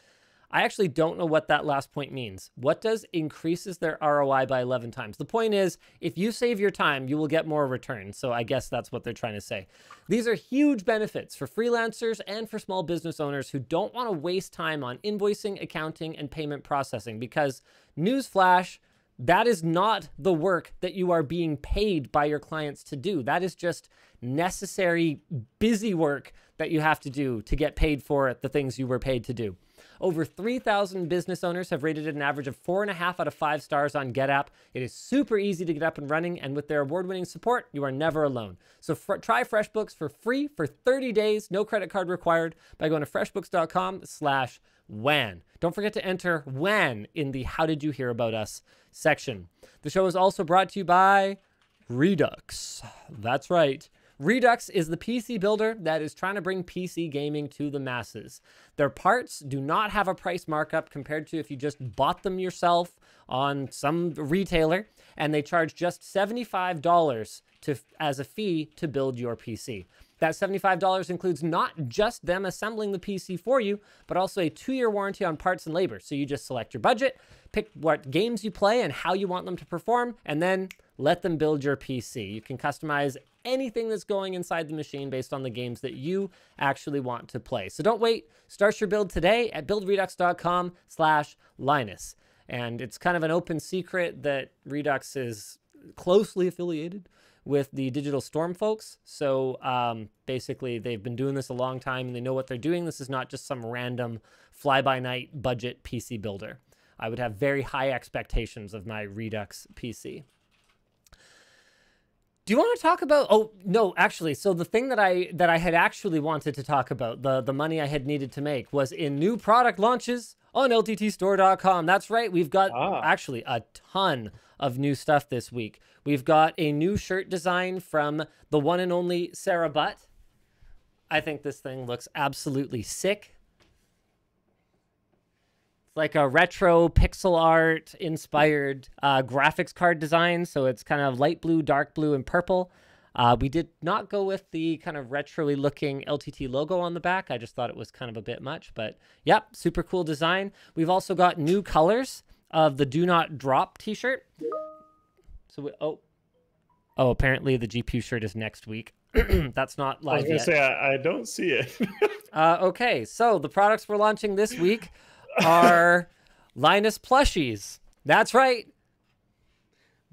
I actually don't know what that last point means. What does increases their ROI by 11 times? The point is, if you save your time, you will get more return. So I guess that's what they're trying to say. These are huge benefits for freelancers and for small business owners who don't want to waste time on invoicing, accounting, and payment processing, because newsflash, that is not the work that you are being paid by your clients to do. That is just necessary, busy work that you have to do to get paid for the things you were paid to do. Over 3,000 business owners have rated it an average of 4.5 out of 5 stars on GetApp. It is super easy to get up and running, and with their award-winning support, you are never alone. So try FreshBooks for free for 30 days, no credit card required, by going to freshbooks.com/WAN. Don't forget to enter WAN in the How Did You Hear About Us section. The show is also brought to you by Redux. That's right. Redux is the PC builder that is trying to bring PC gaming to the masses. Their parts do not have a price markup compared to if you just bought them yourself on some retailer, and they charge just $75 as a fee to build your PC. That $75 includes not just them assembling the PC for you, but also a 2-year warranty on parts and labor. So you just select your budget, pick what games you play and how you want them to perform, and then let them build your PC. You can customize anything that's going inside the machine based on the games that you actually want to play. So don't wait. Start your build today at buildredux.com/Linus. And it's kind of an open secret that Redux is closely affiliated with the Digital Storm folks. So basically, they've been doing this a long time and they know what they're doing. This is not just some random fly-by-night budget PC builder. I would have very high expectations of my Redux PC. Do you want to talk about, oh, no, actually, so the thing that I had actually wanted to talk about, the money I had needed to make, was in new product launches on LTTstore.com. That's right, we've got actually a ton of new stuff this week. We've got a new shirt design from the one and only Sarah Butt. I think this thing looks absolutely sick. It's like a retro pixel art inspired graphics card design. So it's kind of light blue, dark blue, and purple. We did not go with the kind of retro-y looking LTT logo on the back. I just thought it was kind of a bit much, but yep, super cool design. We've also got new colors of the Do Not Drop t-shirt. So apparently the GPU shirt is next week. That's not live yet. I was gonna say, I don't see it. Okay, so the products we're launching this week are Linus plushies. That's right.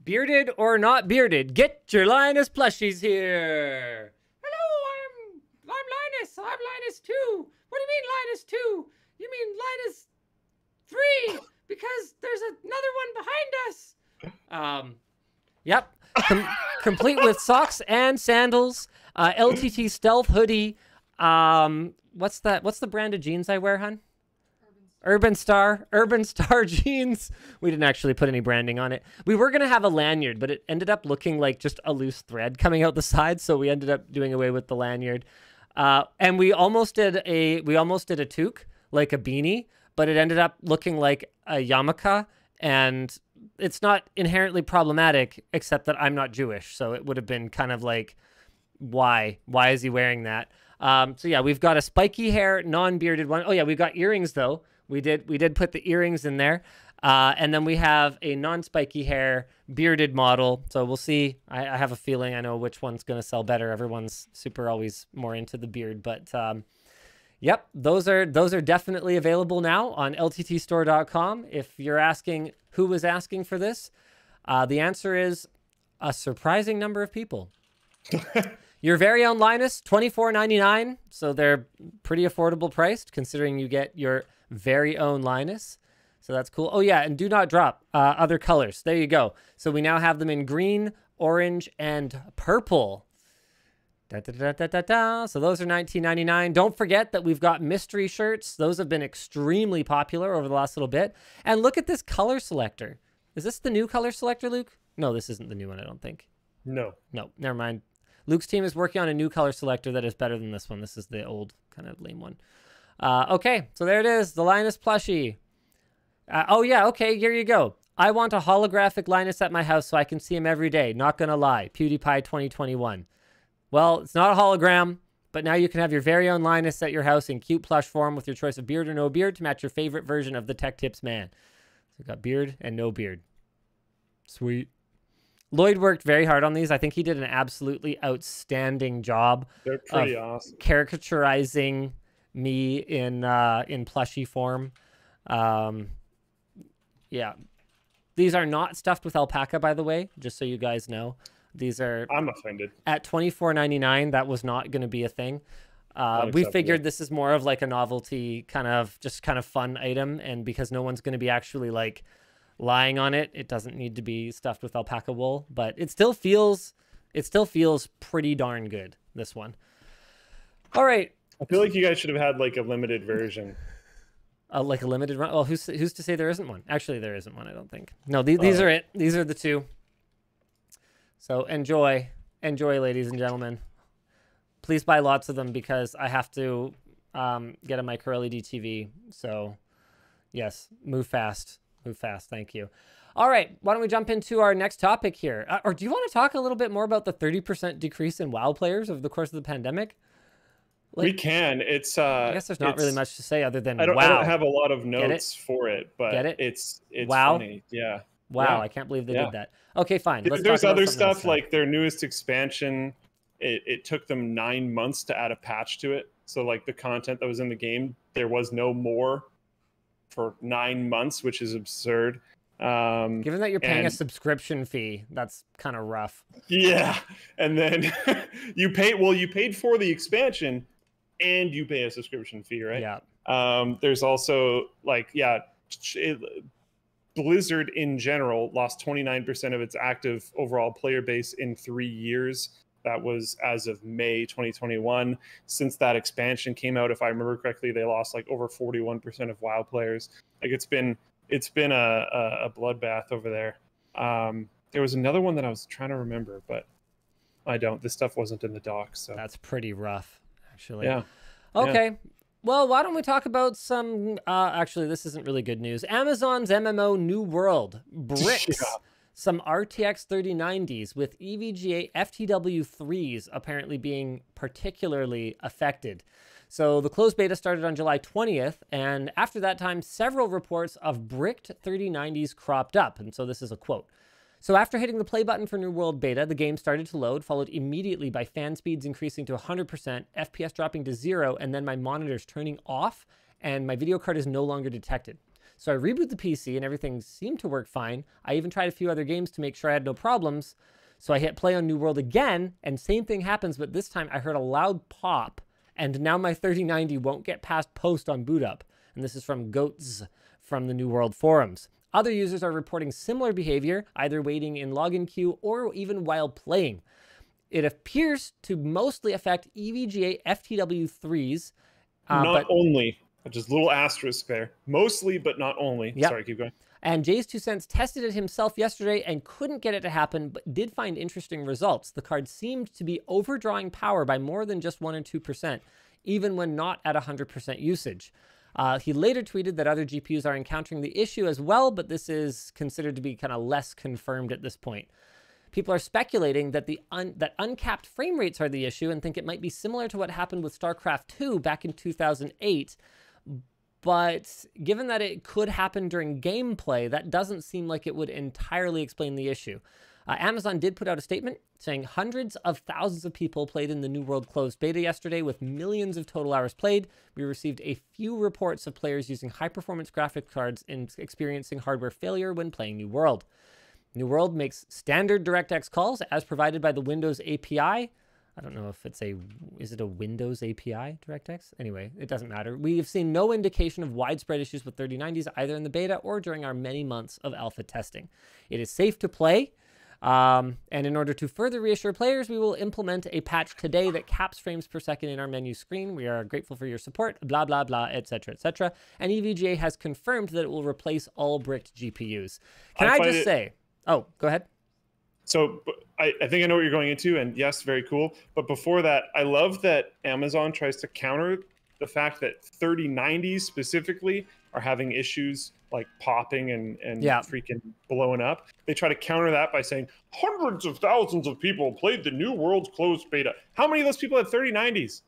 Bearded or not bearded, get your Linus plushies here. Hello, I'm Linus. I'm Linus too. What do you mean Linus too? You mean Linus because there's another one behind us. Yep. Complete with socks and sandals, LTT stealth hoodie. What's that? What's the brand of jeans I wear, hun? Urban Star jeans. We didn't actually put any branding on it. We were going to have a lanyard, but it ended up looking like just a loose thread coming out the side. So we ended up doing away with the lanyard. And we almost did a toque, like a beanie, but it ended up looking like a yarmulke. And it's not inherently problematic, except that I'm not Jewish. So it would have been kind of like, why is he wearing that? So yeah, we've got a spiky hair, non-bearded one. Oh yeah, we've got earrings though. We did put the earrings in there. And then we have a non-spiky hair bearded model. So we'll see. I have a feeling I know which one's going to sell better. Everyone's always more into the beard, but yep, those are definitely available now on LTTstore.com. If you're asking who was asking for this, the answer is a surprising number of people. Your very own Linus, $24.99. So they're pretty affordable priced considering you get your very own Linus. So that's cool. Oh yeah, and do not drop other colors. There you go. So we now have them in green, orange, and purple. So those are $19.99. Don't forget that we've got mystery shirts. Those have been extremely popular over the last little bit. And look at this color selector. Is this the new color selector, Luke? No, this isn't the new one, I don't think. No, never mind. Luke's team is working on a new color selector that is better than this one. This is the old kind of lame one. Okay, so there it is, the Linus plushie. Oh yeah, okay, here you go. I want a holographic Linus at my house so I can see him every day. Not gonna lie, PewDiePie 2021. Well, it's not a hologram, but now you can have your very own Linus at your house in cute plush form with your choice of beard or no beard to match your favorite version of the Tech Tips man. So we've got beard and no beard. Sweet. Lloyd worked very hard on these. I think he did an absolutely outstanding job. They're pretty awesome. Caricaturizing me in plushie form. Yeah. These are not stuffed with alpaca, by the way, just so you guys know. These are... I'm offended. At $24.99, that was not going to be a thing. We figured this is more of like a novelty kind of fun item. And because no one's going to be actually like lying on it, it doesn't need to be stuffed with alpaca wool, but it still feels pretty darn good, this one. All right. I feel like you guys should have had like a limited version. Like a limited run? Well, who's to say there isn't one? Actually, there isn't one, I don't think. No, these are it. These are the two. So enjoy, ladies and gentlemen. Please buy lots of them because I have to get a MicroLED TV. So yes, move fast. Thank you. All right, why don't we jump into our next topic here? Or do you want to talk a little bit more about the 30% decrease in WoW players over the course of the pandemic? Like, we can. It's I guess there's not really much to say other than I don't have a lot of Get notes for it, but it's WoW? funny. Yeah. Wow, Yeah. I can't believe they did that. Okay, fine. Let's There's talk about other something else stuff like their newest expansion. It took them 9 months to add a patch to it. So like the content that was in the game, there was no more for 9 months, which is absurd. Given that you're paying a subscription fee, that's kind of rough. Yeah, and then you paid for the expansion, and you pay a subscription fee, right? Yeah. There's also like Blizzard in general lost 29% of its active overall player base in 3 years. That was as of May 2021. Since that expansion came out, if I remember correctly, they lost like over 41% of WoW players. Like it's been a bloodbath over there. There was another one that I was trying to remember, but I don't. This stuff wasn't in the docs, so that's pretty rough, actually. Yeah. Okay. Yeah. Well, why don't we talk about some... actually, this isn't really good news. Amazon's MMO New World bricks some RTX 3090s with EVGA FTW3s apparently being particularly affected. So the closed beta started on July 20th, and after that time, several reports of bricked 3090s cropped up. And so this is a quote. So after hitting the play button for New World Beta, the game started to load, followed immediately by fan speeds increasing to 100%, FPS dropping to 0, and then my monitors turning off, and my video card is no longer detected. So I reboot the PC, and everything seemed to work fine. I even tried a few other games to make sure I had no problems. So I hit play on New World again, and same thing happens, but this time I heard a loud pop, and now my 3090 won't get past post on boot up. And this is from Goats from the New World forums. Other users are reporting similar behavior, either waiting in login queue or even while playing. It appears to mostly affect EVGA FTW3s. Not only, just a little asterisk there. Mostly, but not only. Yep. Sorry, keep going. And Jay's 2 cents tested it himself yesterday and couldn't get it to happen, but did find interesting results. The card seemed to be overdrawing power by more than just 1 or 2%, even when not at 100% usage. He later tweeted that other GPUs are encountering the issue as well, but this is considered to be kind of less confirmed at this point. People are speculating that that uncapped frame rates are the issue and think it might be similar to what happened with StarCraft 2 back in 2008. But given that it could happen during gameplay, that doesn't seem like it would entirely explain the issue. Amazon did put out a statement saying hundreds of thousands of people played in the New World closed beta yesterday with millions of total hours played. We received a few reports of players using high-performance graphics cards and experiencing hardware failure when playing New World. New World makes standard DirectX calls as provided by the Windows API. I don't know if is it a Windows API, DirectX? Anyway, it doesn't matter. We have seen no indication of widespread issues with 3090s either in the beta or during our many months of alpha testing. It is safe to play, and in order to further reassure players, we will implement a patch today that caps frames per second in our menu screen. We are grateful for your support, blah, blah, blah, etc., etc. And EVGA has confirmed that it will replace all bricked GPUs. Can I just say... Oh, go ahead. So I think I know what you're going into, and yes, very cool. But before that, I love that Amazon tries to counter the fact that 3090s specifically are having issues like popping and freaking blowing up. They try to counter that by saying hundreds of thousands of people played the New World closed beta. How many of those people have 3090s?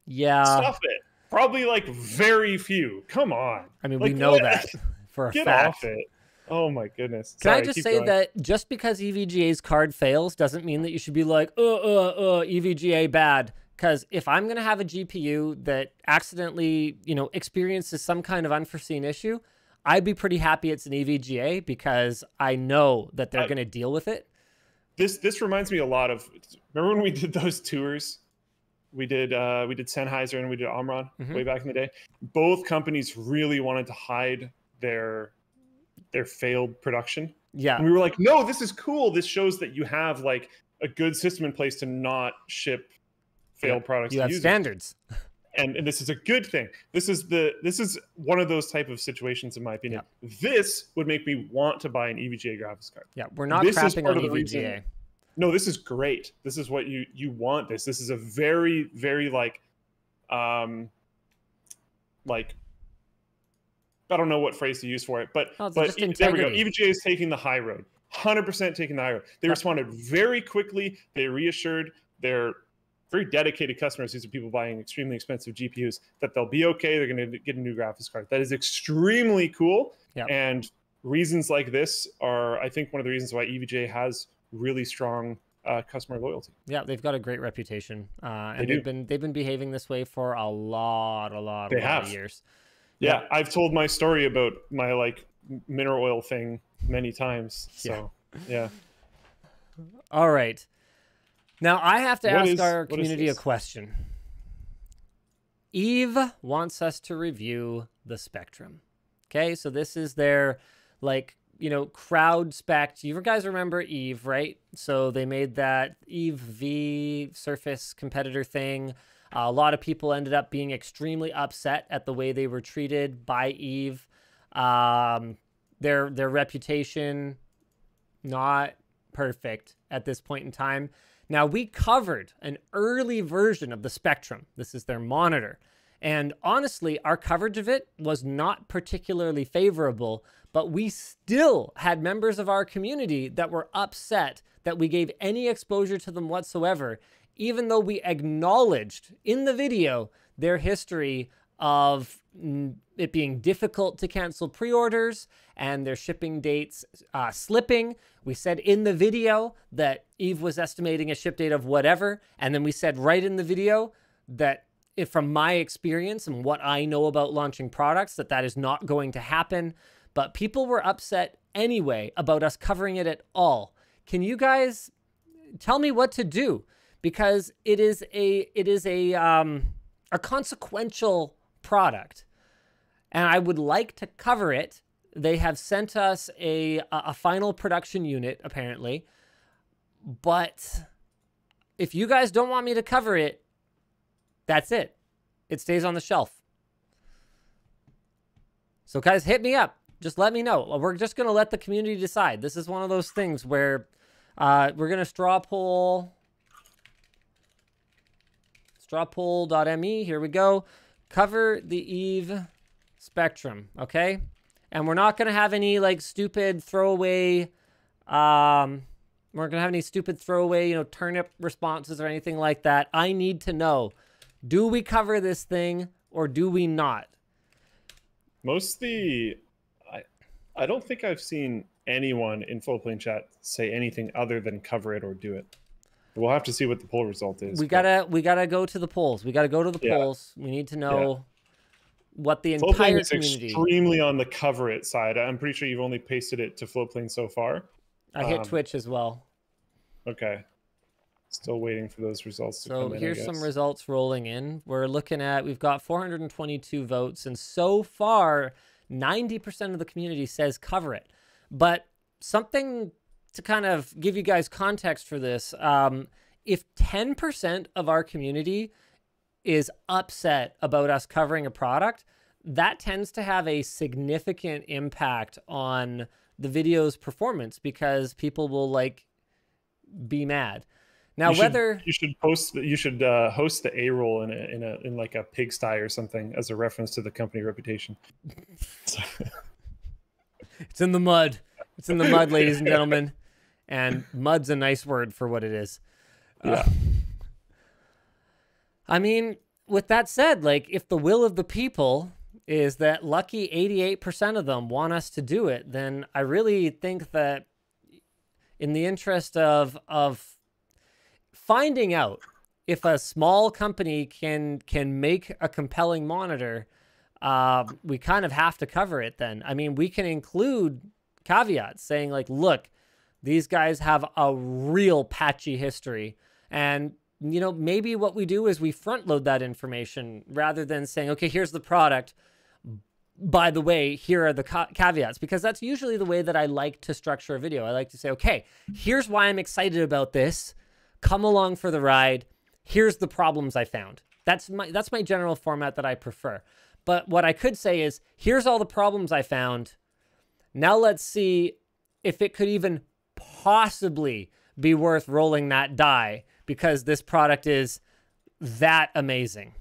Yeah. Stuff it. Probably like very few. Come on. I mean, we know that for a fact. Get off it. Oh my goodness. Can I just say that just because EVGA's card fails doesn't mean that you should be like, EVGA bad. Because if I'm going to have a GPU that accidentally, experiences some kind of unforeseen issue, I'd be pretty happy it's an EVGA because I know that they're going to deal with it. This reminds me a lot of, remember when we did those tours? We did Sennheiser and we did Omron way back in the day. Both companies really wanted to hide their failed production. Yeah. And we were like, no, this is cool. This shows that you have like a good system in place to not ship failed products. You have standards. And this is a good thing. This is one of those type of situations, in my opinion. Yeah. This would make me want to buy an EVGA graphics card. Yeah, we're not crapping on EVGA. No, this is great. This is what you want. This is a very, very like I don't know what phrase to use for it, but there we go. EVGA is taking the high road, 100% taking the high road. They responded very quickly. They reassured their very dedicated customers, these are people buying extremely expensive GPUs, that they'll be okay. They're going to get a new graphics card. That is extremely cool. Yep. And reasons like this are, I think, one of the reasons why EVGA has really strong customer loyalty. Yeah, they've got a great reputation, and they've been behaving this way for a lot of years. Yeah, I've told my story about my like mineral oil thing many times. So, yeah. All right. Now I have to ask our community a question. Eve wants us to review the Spectrum. Okay, so this is their crowd spec. You guys remember Eve, right? So they made that Eve V Surface competitor thing. A lot of people ended up being extremely upset at the way they were treated by Eve. Their reputation, not perfect at this point in time. Now, we covered an early version of the Spectrum. This is their monitor. And honestly, our coverage of it was not particularly favorable, but we still had members of our community that were upset that we gave any exposure to them whatsoever, even though we acknowledged in the video their history of it being difficult to cancel pre-orders and their shipping dates slipping. We said in the video that Eve was estimating a ship date of whatever, and then we said right in the video that if from my experience and what I know about launching products, that is not going to happen. But people were upset anyway about us covering it at all. Can you guys tell me what to do? Because it is a consequential product. and I would like to cover it. They have sent us a final production unit, apparently. But if you guys don't want me to cover it, that's it. It stays on the shelf. So guys, hit me up. Just let me know. We're just going to let the community decide. This is one of those things where we're going to straw poll. Strawpoll.me. Here we go. Cover the Eve Spectrum. Okay. And we're not going to have any like stupid throwaway, we're going to have any stupid throwaway, turnip responses or anything like that. I need to know, do we cover this thing or do we not? I don't think I've seen anyone in Floatplane chat say anything other than cover it or do it. We'll have to see what the poll result is. We gotta go to the polls. We gotta go to the polls. We need to know what the entire community. Extremely on the cover it side. I'm pretty sure you've only pasted it to Floatplane so far. I hit Twitch as well. Okay. Still waiting for those results to come in. So here's some results rolling in. We're looking at, we've got 422 votes, and so far, 90% of the community says cover it. But something to kind of give you guys context for this, if 10% of our community is upset about us covering a product, that tends to have a significant impact on the video's performance because people will be mad. Now, you should host the A-roll in like a pigsty or something as a reference to the company reputation. It's in the mud. It's in the mud, ladies and gentlemen. And mud's a nice word for what it is. Yeah. I mean, with that said, if the will of the people is that lucky 88% of them want us to do it, then I really think that in the interest of finding out if a small company can make a compelling monitor, we kind of have to cover it then. I mean, we can include caveats saying look, these guys have a real patchy history. And, maybe what we do is we front load that information rather than saying, okay, here's the product. By the way, here are the caveats, because that's usually the way that I like to structure a video. I like to say, okay, here's why I'm excited about this. Come along for the ride. Here's the problems I found. That's my general format that I prefer. But what I could say is, here's all the problems I found. Now let's see if it could even possibly be worth rolling that die because this product is that amazing.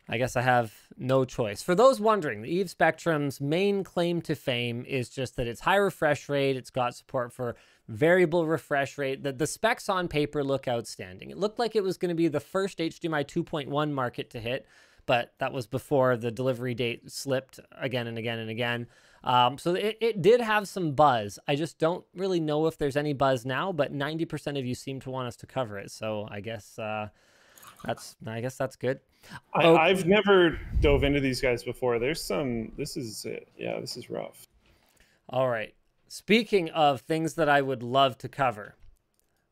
I guess I have no choice. For those wondering, the Eve Spectrum's main claim to fame is just that it's high refresh rate. It's got support for variable refresh rate. The specs on paper look outstanding. It looked like it was going to be the first HDMI 2.1 market to hit, but that was before the delivery date slipped again and again and again. So it did have some buzz. I just don't really know if there's any buzz now, but 90% of you seem to want us to cover it. So I guess that's good. I've never dove into these guys before. This is rough. All right. Speaking of things that I would love to cover,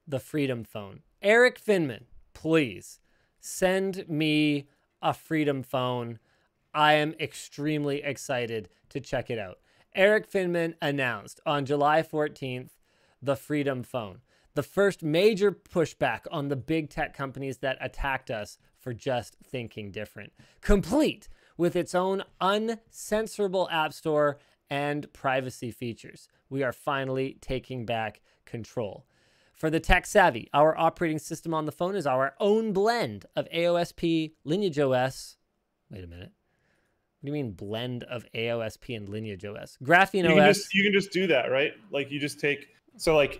the Freedom Phone. Eric Finman, please send me a Freedom Phone. I am extremely excited to check it out. Eric Finman announced on July 14th the Freedom Phone, the first major pushback on the big tech companies that attacked us for just thinking different, complete with its own uncensorable app store and privacy features. We are finally taking back control. For the tech savvy, our operating system on the phone is our own blend of AOSP, Lineage OS. Wait a minute. What do you mean blend of AOSP and Lineage OS? Graphene OS. You can just do that, right? You just take,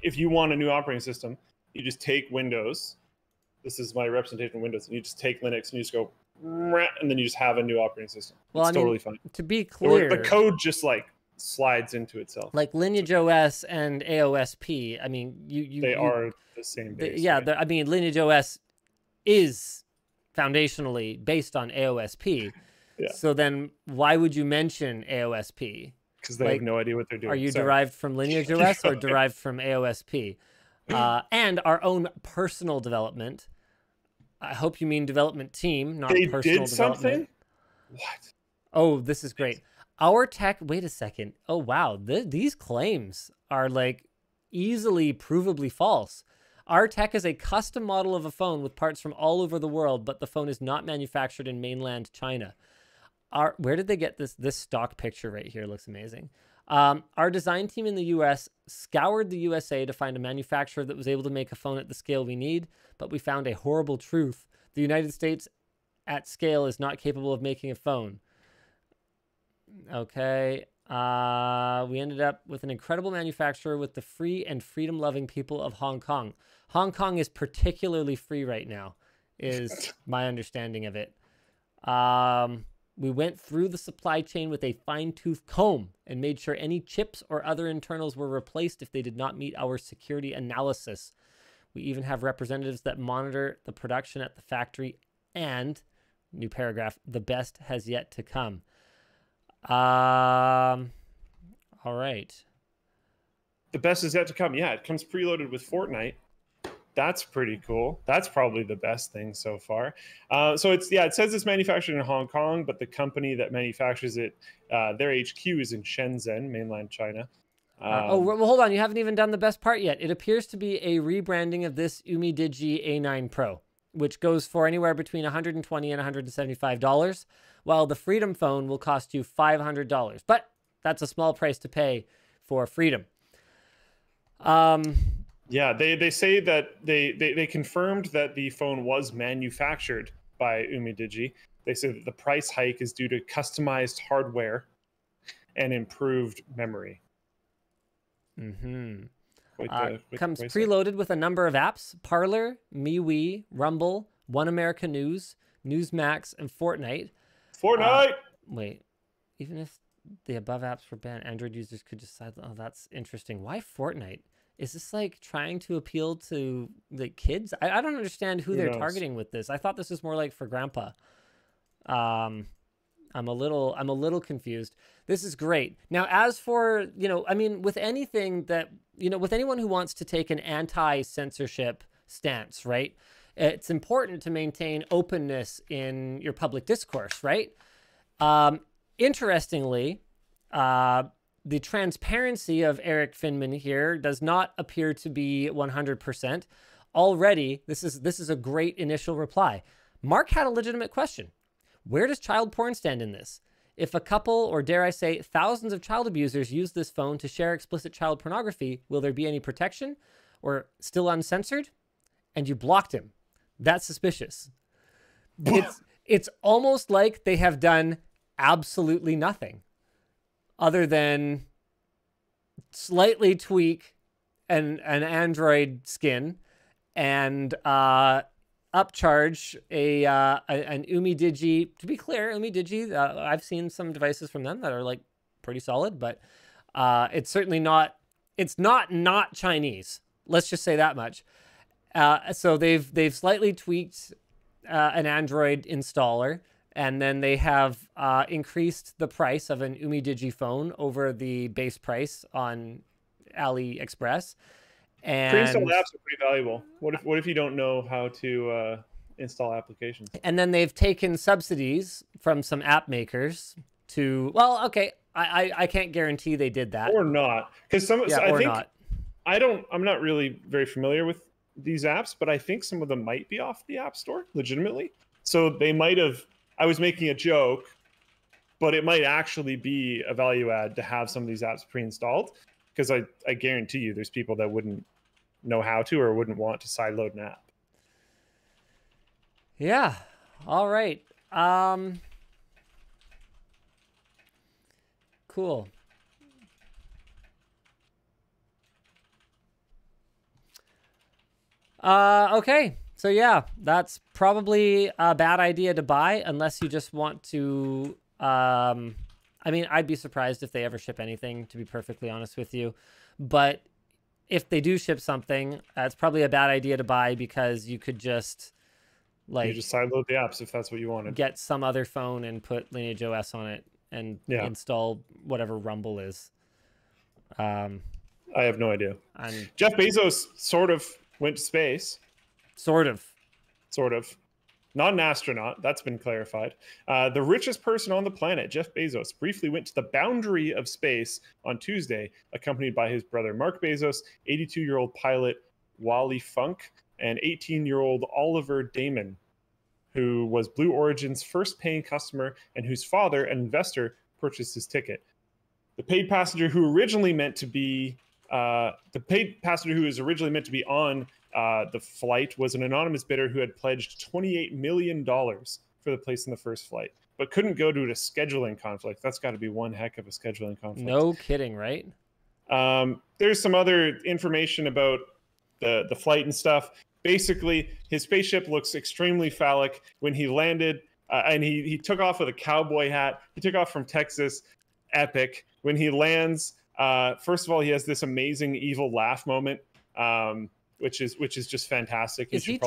if you want a new operating system, you just take Windows. This is my representation of Windows. And you just take Linux and you just go, and then you just have a new operating system. Well, it's totally fine. To be clear, the code just slides into itself. Lineage OS and AOSP. I mean, they are the same base. I mean, Lineage OS is foundationally based on AOSP. Yeah. So then why would you mention AOSP? Because they have no idea what they're doing. Are you derived from Lineage OS or derived from AOSP? And our own personal development. I hope you mean development team, not they personal did development. something? What? Oh, this is great. Our tech, wait a second. Oh, wow. These claims are like easily provably false. Our tech is a custom model of a phone with parts from all over the world, but the phone is not manufactured in mainland China. Where did they get this? This stock picture right here looks amazing. Our design team in the US scoured the USA to find a manufacturer that was able to make a phone at the scale we need, but we found a horrible truth. The United States at scale is not capable of making a phone. Okay. We ended up with an incredible manufacturer with the free and freedom-loving people of Hong Kong. Hong Kong is particularly free right now, is my understanding of it. We went through the supply chain with a fine-tooth comb and made sure any chips or other internals were replaced if they did not meet our security analysis. We even have representatives that monitor the production at the factory, and, new paragraph, the best has yet to come. All right. The best is yet to come. Yeah, it comes preloaded with Fortnite. That's pretty cool. That's probably the best thing so far. So it says it's manufactured in Hong Kong, but the company that manufactures it, their HQ is in Shenzhen, mainland China. Well, hold on. You haven't even done the best part yet. It appears to be a rebranding of this UMIDIGI A9 Pro, which goes for anywhere between $120 and $175, while the Freedom phone will cost you $500. But that's a small price to pay for Freedom. Yeah, they say that they confirmed that the phone was manufactured by UMIDIGI. They say that the price hike is due to customized hardware and improved memory. Mm-hmm. Comes preloaded with a number of apps: Parler, MeWe, Rumble, One America News, Newsmax, and Fortnite. Wait, even if the above apps were banned, Android users could just decide, oh, that's interesting. Why Fortnite? Is this like trying to appeal to the kids? I don't understand who they're targeting with this. I thought this was more like for grandpa. I'm a little confused. This is great. Now, as for, I mean, with anything that, with anyone who wants to take an anti-censorship stance, right? It's important to maintain openness in your public discourse, right? Interestingly, the transparency of Eric Finman here does not appear to be 100%. Already, this is a great initial reply. Mark had a legitimate question. Where does child porn stand in this? If a couple, or dare I say, thousands of child abusers use this phone to share explicit child pornography, will there be any protection? Or still uncensored? And you blocked him. That's suspicious. It's almost like they have done absolutely nothing other than slightly tweak an Android skin and upcharge an UMIDIGI. To be clear, UMIDIGI, I've seen some devices from them that are like pretty solid, but it's certainly not. It's not Chinese. Let's just say that much. So they've slightly tweaked an Android installer. And then they have increased the price of an UMIDIGI phone over the base price on AliExpress. And pre-installed apps are pretty valuable. What if you don't know how to install applications? And then they've taken subsidies from some app makers to, well, okay, I can't guarantee they did that. Or not. Because I'm not really very familiar with these apps, but I think some of them might be off the App Store legitimately. So they might have. I was making a joke, but it might actually be a value add to have some of these apps pre-installed, because I guarantee you there's people that wouldn't know how to or wouldn't want to sideload an app. Yeah. All right. Cool. Okay. So yeah, that's probably a bad idea to buy unless you just want to, I mean, I'd be surprised if they ever ship anything, to be perfectly honest with you. But if they do ship something, it's probably a bad idea to buy, because you could just you just sideload the apps if that's what you wanted. Get some other phone and put Lineage OS on it and install whatever Rumble is. I have no idea. Jeff Bezos sort of went to space. Sort of. not an astronaut. That's been clarified. The richest person on the planet, Jeff Bezos, briefly went to the boundary of space on Tuesday, accompanied by his brother Mark Bezos, 82-year-old pilot Wally Funk, and 18-year-old Oliver Damon, who was Blue Origin's first paying customer and whose father, an investor, purchased his ticket. The paid passenger who was originally meant to be on the flight was an anonymous bidder who had pledged $28 million for the place in the first flight, but couldn't go due to scheduling conflict. That's got to be one heck of a scheduling conflict. No kidding, right? There's some other information about the flight and stuff. Basically, his spaceship looks extremely phallic. When he landed, and he took off with a cowboy hat. He took off from Texas. Epic. When he lands, first of all, he has this amazing evil laugh moment. Which is just fantastic. Is he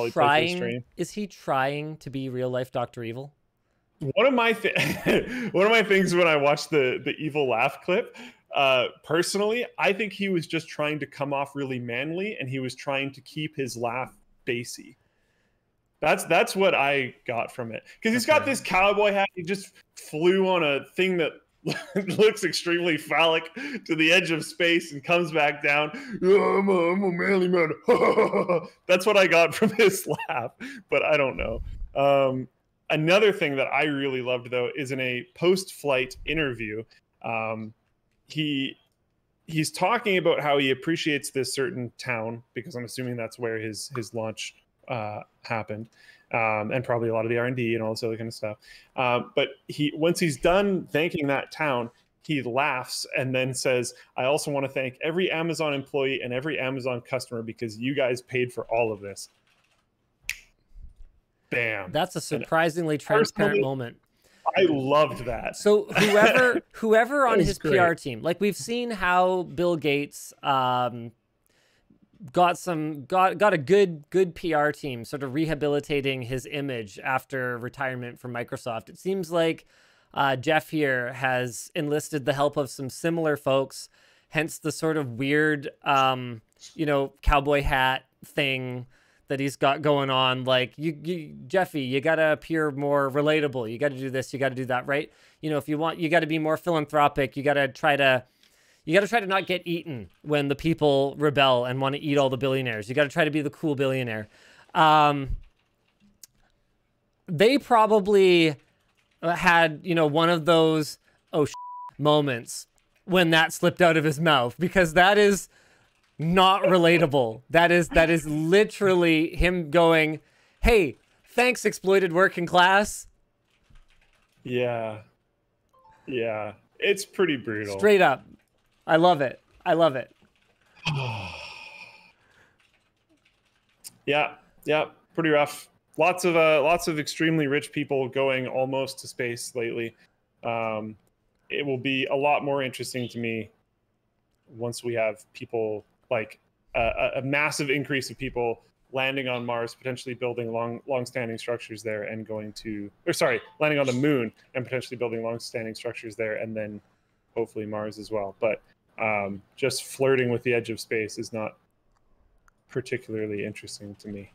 trying to be real life Dr. Evil? One of my things when I watched the evil laugh clip, personally, I think he was just trying to come off really manly, and he was trying to keep his laugh bassy. That's what I got from it, because he's got this cowboy hat. He just flew on a thing that looks extremely phallic to the edge of space and comes back down. Oh, I'm a manly man. That's what I got from his laugh, but I don't know. Another thing that I really loved, though, is in a post-flight interview, he's talking about how he appreciates this certain town, because I'm assuming that's where his launch happened. And probably a lot of the R&D and all this other kind of stuff. But once he's done thanking that town, he laughs and then says, I also want to thank every Amazon employee and every Amazon customer, because you guys paid for all of this. Bam. That's a surprisingly transparent moment. I loved that. So whoever on his PR team, like we've seen how Bill Gates got a good PR team sort of rehabilitating his image after retirement from Microsoft. It seems like Jeff here has enlisted the help of some similar folks, hence the sort of weird, cowboy hat thing that he's got going on. Like, Jeffy, you got to appear more relatable. You got to do this, you got to do that, right? If you want, you got to be more philanthropic. You got to try to not get eaten when the people rebel and want to eat all the billionaires. You got to try to be the cool billionaire. They probably had, one of those moments when that slipped out of his mouth, because that is not relatable. That is literally him going, hey, thanks, exploited working class. Yeah. Yeah. It's pretty brutal. Straight up. I love it. I love it. Yeah. Pretty rough. Lots of extremely rich people going almost to space lately. It will be a lot more interesting to me once we have people like a massive increase of people landing on Mars, potentially building long-standing structures there, and landing on the moon and potentially building long-standing structures there, and then hopefully Mars as well. But just flirting with the edge of space is not particularly interesting to me.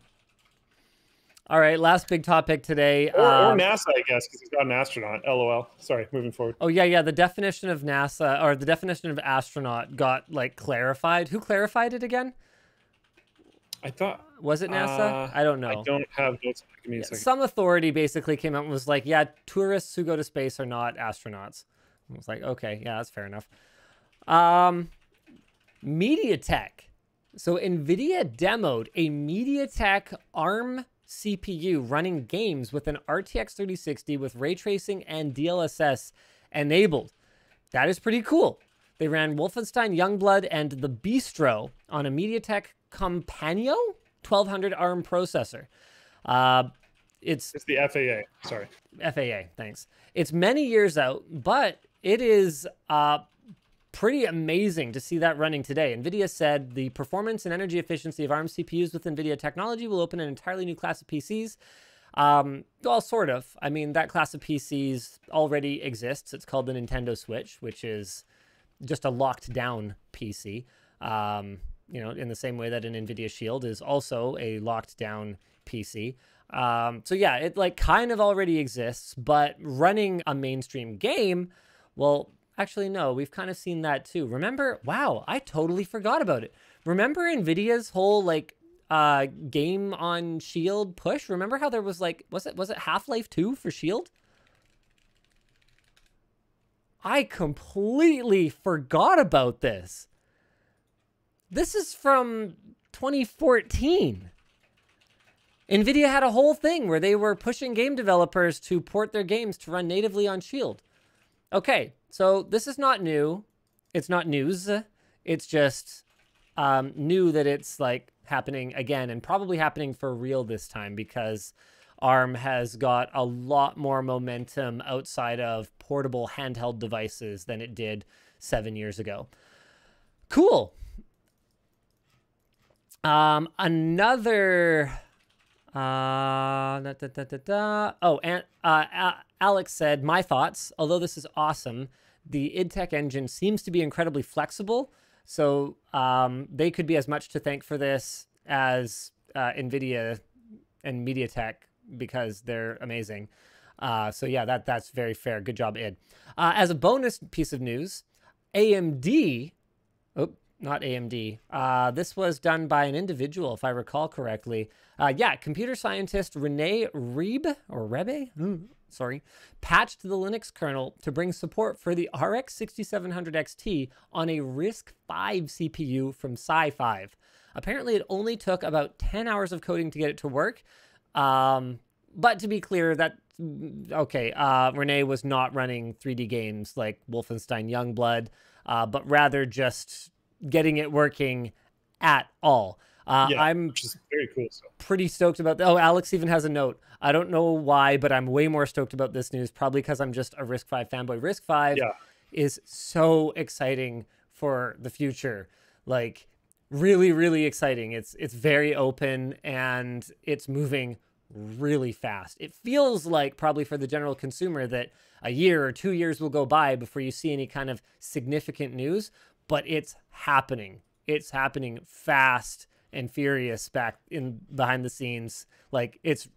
All right, last big topic today. Or NASA, I guess, because he's got an astronaut. LOL. Sorry, moving forward. Oh, yeah. The definition of NASA, or the definition of astronaut, got, clarified. Who clarified it again? I thought... Was it NASA? I don't know. I don't have notes. Give me a second. Some authority basically came out and was like, yeah, tourists who go to space are not astronauts. I was like, okay, yeah, that's fair enough. MediaTek. So Nvidia demoed a MediaTek ARM CPU running games with an RTX 3060 with ray tracing and DLSS enabled. That is pretty cool. They ran Wolfenstein Youngblood and The Bistro on a MediaTek Compagno 1200 ARM processor. It's the FAA. Sorry. FAA, thanks. It's many years out, but it is pretty amazing to see that running today. NVIDIA said the performance and energy efficiency of ARM CPUs with NVIDIA technology will open an entirely new class of PCs. Well, sort of. I mean, that class of PCs already exists. It's called the Nintendo Switch, which is just a locked down PC. In the same way that an NVIDIA Shield is also a locked down PC. So yeah, it like kind of already exists, but running a mainstream game, well, actually, no, we've kind of seen that too. Remember? Wow, I totally forgot about it. Remember Nvidia's whole like game on Shield push? Remember how there was like, was it Half-Life 2 for Shield? I completely forgot about this. This is from 2014. Nvidia had a whole thing where they were pushing game developers to port their games to run natively on Shield. Okay, so this is not new. It's not news. It's just new that it's like happening again, and probably happening for real this time, because ARM has got a lot more momentum outside of portable handheld devices than it did 7 years ago. Cool. Another... Oh, and Alex said, my thoughts, although this is awesome, the IDTech engine seems to be incredibly flexible, so they could be as much to thank for this as Nvidia and MediaTek, because they're amazing. So yeah, that's very fair. Good job, id. As a bonus piece of news, AMD, not AMD, this was done by an individual, if I recall correctly. Yeah, computer scientist Rene Rebe, patched the Linux kernel to bring support for the RX 6700 XT on a RISC-V CPU from Sci5. Apparently, it only took about 10 hours of coding to get it to work. But to be clear, that Rene was not running 3D games like Wolfenstein Youngblood, but rather just getting it working at all. Which is very cool. So. Pretty stoked about that. Oh, Alex even has a note. I don't know why, but I'm way more stoked about this news, probably because I'm just a RISC-V fanboy. RISC-V is so exciting for the future. Like, really, really exciting. It's very open, and it's moving really fast. It feels like probably for the general consumer that a year or 2 years will go by before you see any kind of significant news, but it's happening. It's happening fast and furious back in behind the scenes. Like, it's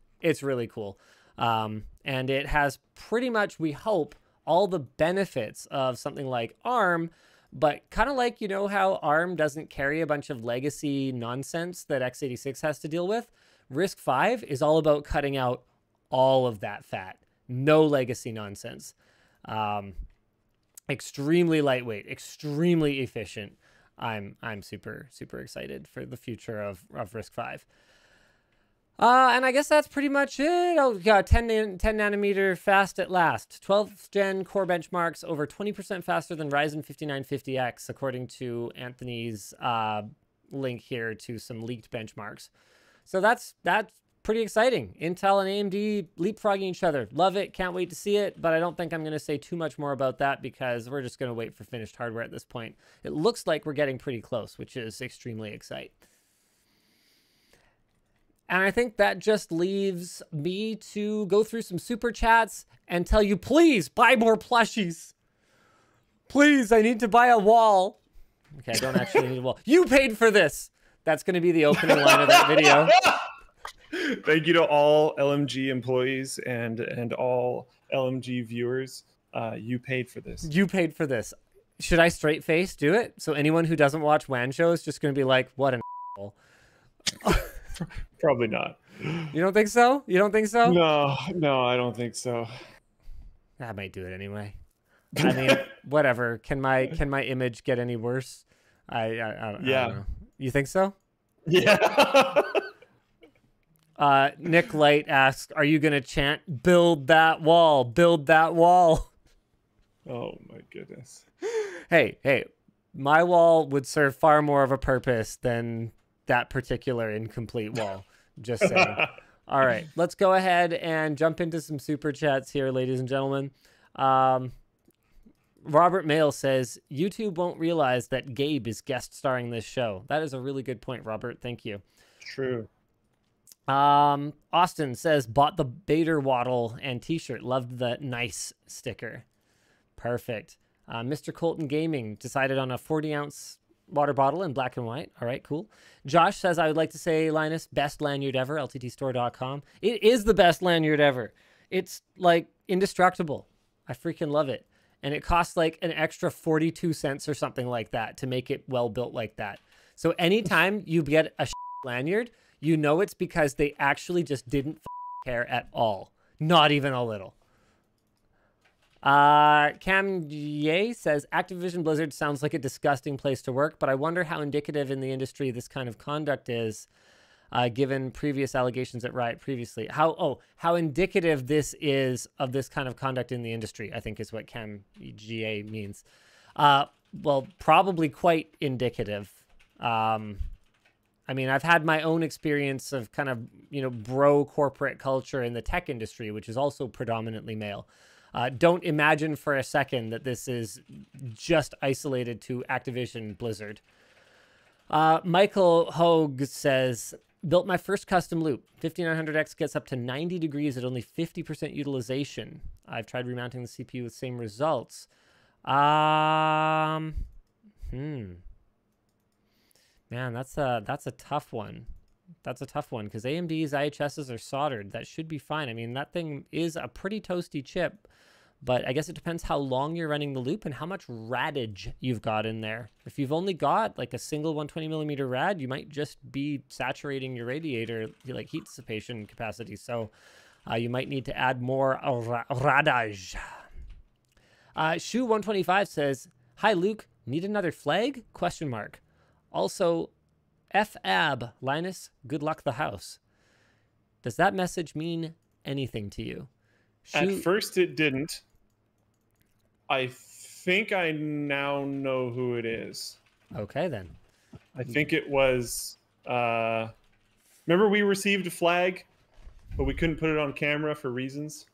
really cool. And it has pretty much, we hope, all the benefits of something like ARM, but kind of like, you know how ARM doesn't carry a bunch of legacy nonsense that x86 has to deal with? RISC-V is all about cutting out all of that fat. No legacy nonsense. Extremely lightweight, extremely efficient. I'm super, super excited for the future of RISC-V. And I guess that's pretty much it. Oh, yeah, 10 nanometer fast at last. 12th gen core benchmarks over 20% faster than Ryzen 5950X, according to Anthony's link here to some leaked benchmarks. So that's pretty exciting. Intel and AMD leapfrogging each other. Love it. Can't wait to see it. But I don't think I'm going to say too much more about that, because we're just going to wait for finished hardware at this point. It looks like we're getting pretty close, which is extremely exciting. And I think that just leaves me to go through some super chats and tell you, please buy more plushies. Please, I need to buy a wall. Okay, I don't actually need a wall. You paid for this. That's going to be the opening line of that video. Thank you to all LMG employees and all LMG viewers. You paid for this. You paid for this. Should I straight face do it? So anyone who doesn't watch WAN shows is just going to be like, what an asshole. Probably not. You don't think so? You don't think so? No, I don't think so. I might do it anyway. I mean, whatever. Can my image get any worse? I don't know. You think so? Yeah. Nick Light asks, are you going to chant, build that wall, build that wall? Oh my goodness. Hey, my wall would serve far more of a purpose than that particular incomplete wall. Just saying. All right, let's go ahead and jump into some super chats here, ladies and gentlemen. Robert Mail says, YouTube won't realize that Gabe is guest starring this show. That is a really good point, Robert. Thank you. True. Austin says, bought the Bader Waddle and t-shirt. Loved the nice sticker. Perfect. Mr. Colton Gaming decided on a 40-ounce water bottle in black and white. All right, cool. Josh says, I would like to say, Linus, best lanyard ever, LTTstore.com. It is the best lanyard ever. It's like indestructible. I freaking love it. And it costs like an extra 42 cents or something like that to make it well built like that. So anytime you get a lanyard, you know it's because they actually just didn't care at all. Not even a little. Cam Ye says, Activision Blizzard sounds like a disgusting place to work, but I wonder how indicative in the industry this kind of conduct is, given previous allegations at Riot previously. How indicative this is of this kind of conduct in the industry, I think is what Cam GA means. Well, probably quite indicative. I mean, I've had my own experience of kind of, bro corporate culture in the tech industry, which is also predominantly male. Don't imagine for a second that this is just isolated to Activision Blizzard. Michael Hogue says, built my first custom loop. 5900X gets up to 90 degrees at only 50% utilization. I've tried remounting the CPU with same results. Man, that's a tough one. That's a tough one because AMD's IHSs are soldered. That should be fine. I mean, that thing is a pretty toasty chip, but I guess it depends how long you're running the loop and how much radage you've got in there. If you've only got like a single 120mm rad, you might just be saturating your radiator, like heat dissipation capacity. So you might need to add more radage. Shu125 says, hi, Luke, need another flag? Question mark. Also, FAB, Linus, good luck the house. Does that message mean anything to you? At first it didn't. I think I now know who it is. Okay, then. I think it was... remember we received a flag, but we couldn't put it on camera for reasons?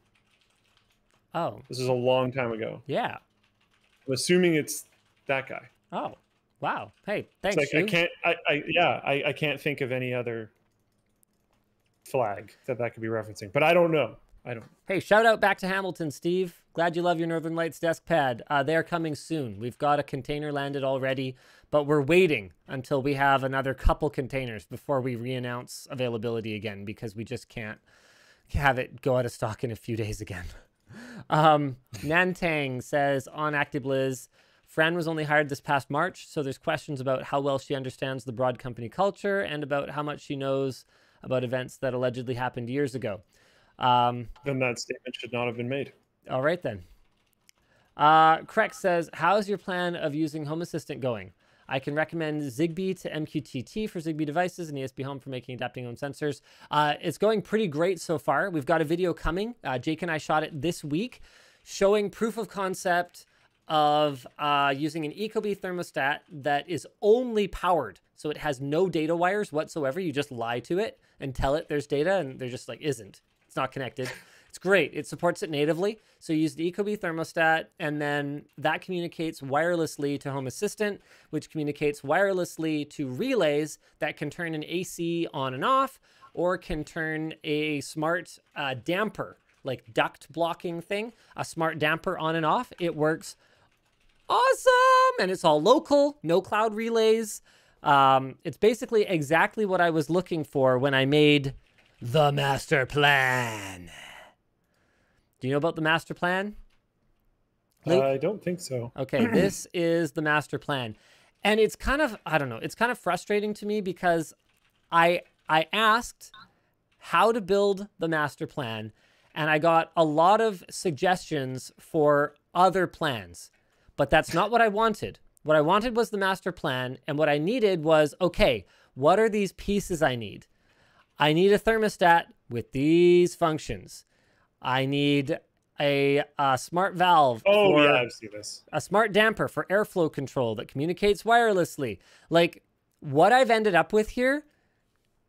Oh. This is a long time ago. Yeah. I'm assuming it's that guy. Oh. Wow. Hey, thanks. It's like, I can't think of any other flag that could be referencing, but I don't know. Hey, shout out back to Hamilton, Steve. Glad you love your Northern Lights desk pad. They're coming soon. We've got a container landed already, but we're waiting until we have another couple containers before we re-announce availability again because we just can't have it go out of stock in a few days again. Nantang says on ActiBliz, Fran was only hired this past March, so there's questions about how well she understands the broad company culture and about how much she knows about events that allegedly happened years ago. Then that statement should not have been made. All right, then. Krex says, how's your plan of using Home Assistant going? I can recommend Zigbee to MQTT for Zigbee devices and ESP Home for making adapting home sensors. It's going pretty great so far. We've got a video coming. Jake and I shot it this week showing proof of concept of using an Ecobee thermostat that is only powered. So it has no data wires whatsoever. You just lie to it and tell it there's data and they're just like, isn't. It's not connected. It's great. It supports it natively. So you use the Ecobee thermostat and then that communicates wirelessly to Home Assistant, which communicates wirelessly to relays that can turn an AC on and off or can turn a smart damper, like duct blocking thing, a smart damper on and off. It works awesome, and it's all local, no cloud relays. It's basically exactly what I was looking for when I made the master plan. Do you know about the master plan, Luke? I don't think so. Okay, this is the master plan, and it's kind of, I don't know, it's kind of frustrating to me because I asked how to build the master plan, and I got a lot of suggestions for other plans. But that's not what I wanted. What I wanted was the master plan, and what I needed was, okay, what are these pieces I need? I need a thermostat with these functions. I need a smart valve. Oh, yeah, I've seen this. A smart damper for airflow control that communicates wirelessly. Like, what I've ended up with here,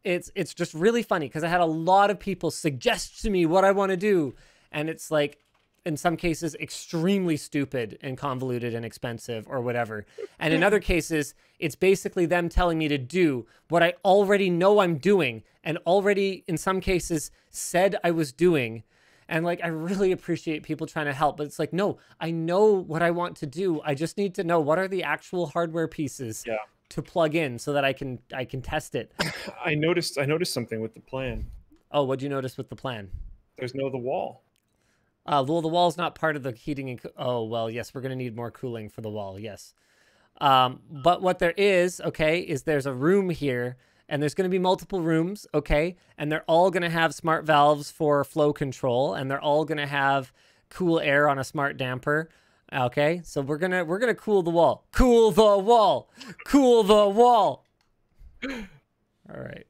it's just really funny because I had a lot of people suggest to me what I want to do, and it's like, in some cases, extremely stupid and convoluted and expensive or whatever. And in other cases, it's basically them telling me to do what I already know I'm doing and already, in some cases, said I was doing. And like, I really appreciate people trying to help, but it's like, no, I know what I want to do. I just need to know what are the actual hardware pieces to plug in so that I can test it. I noticed something with the plan. Oh, what'd you notice with the plan? There's no the wall. Well, the wall's not part of the heating and oh, well, yes, we're going to need more cooling for the wall, yes. But what there is, okay, is there's a room here, and there's going to be multiple rooms, okay, and they're all going to have smart valves for flow control, and they're all going to have cool air on a smart damper, okay? So we're gonna cool the wall. Cool the wall. Cool the wall. All right.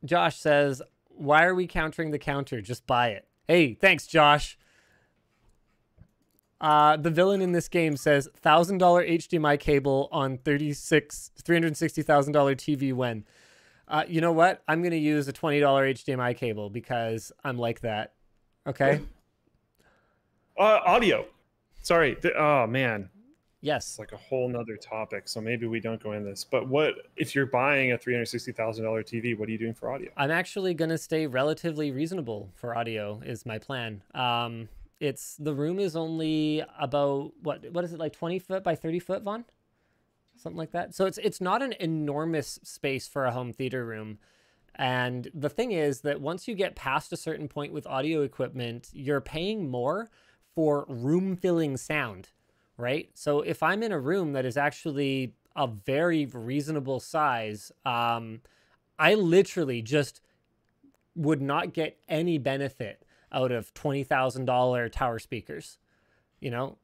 Josh says, why are we countering the counter? Just buy it. Hey, thanks, Josh. The villain in this game says $1,000 HDMI cable on $360,000 TV when. You know what? I'm going to use a $20 HDMI cable because I'm like that. Okay? Audio. Sorry. Oh, man. Yes. It's like a whole nother topic, so maybe we don't go in this. But what if you're buying a $360,000 TV? What are you doing for audio? I'm actually going to stay relatively reasonable for audio is my plan. The room is only about, what is it, like 20 foot by 30 foot, Vaughn? Something like that. So it's not an enormous space for a home theater room. And the thing is that once you get past a certain point with audio equipment, you're paying more for room filling sound, right? So if I'm in a room that is actually a very reasonable size, I literally just would not get any benefit out of $20,000 tower speakers, you know?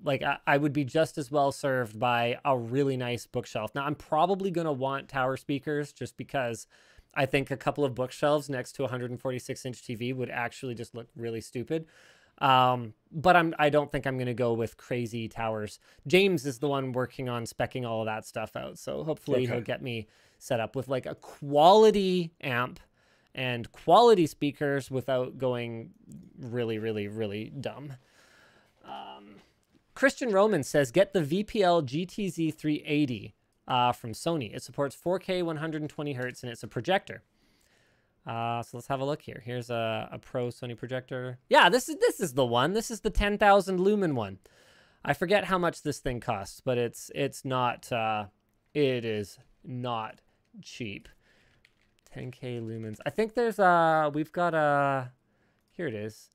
Like I would be just as well served by a really nice bookshelf. Now I'm probably going to want tower speakers just because I think a couple of bookshelves next to a 146-inch TV would actually just look really stupid. But I don't think I'm going to go with crazy towers. James is the one working on speccing all of that stuff out. So hopefully he'll get me set up with like a quality amp and quality speakers without going really, really, really dumb. Christian Roman says, get the VPL GTZ 380 from Sony. It supports 4K 120 hertz and it's a projector. So let's have a look here. Here's a pro Sony projector. Yeah, this is the one. This is the 10,000 lumen one. I forget how much this thing costs, but it is not cheap. 10K lumens. I think there's we've got a, here it is.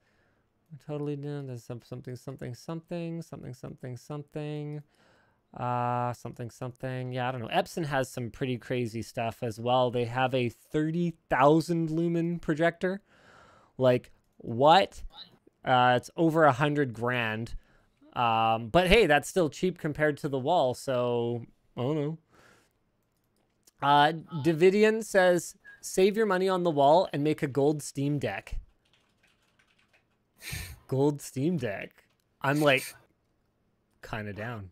We're totally done. There's something. Yeah, I don't know. Epson has some pretty crazy stuff as well. They have a 30,000 lumen projector. Like, what? It's over $100,000. But hey, that's still cheap compared to the wall. So, I don't know. Davidian says, save your money on the wall and make a gold Steam Deck. Gold Steam Deck. I'm like, kind of down.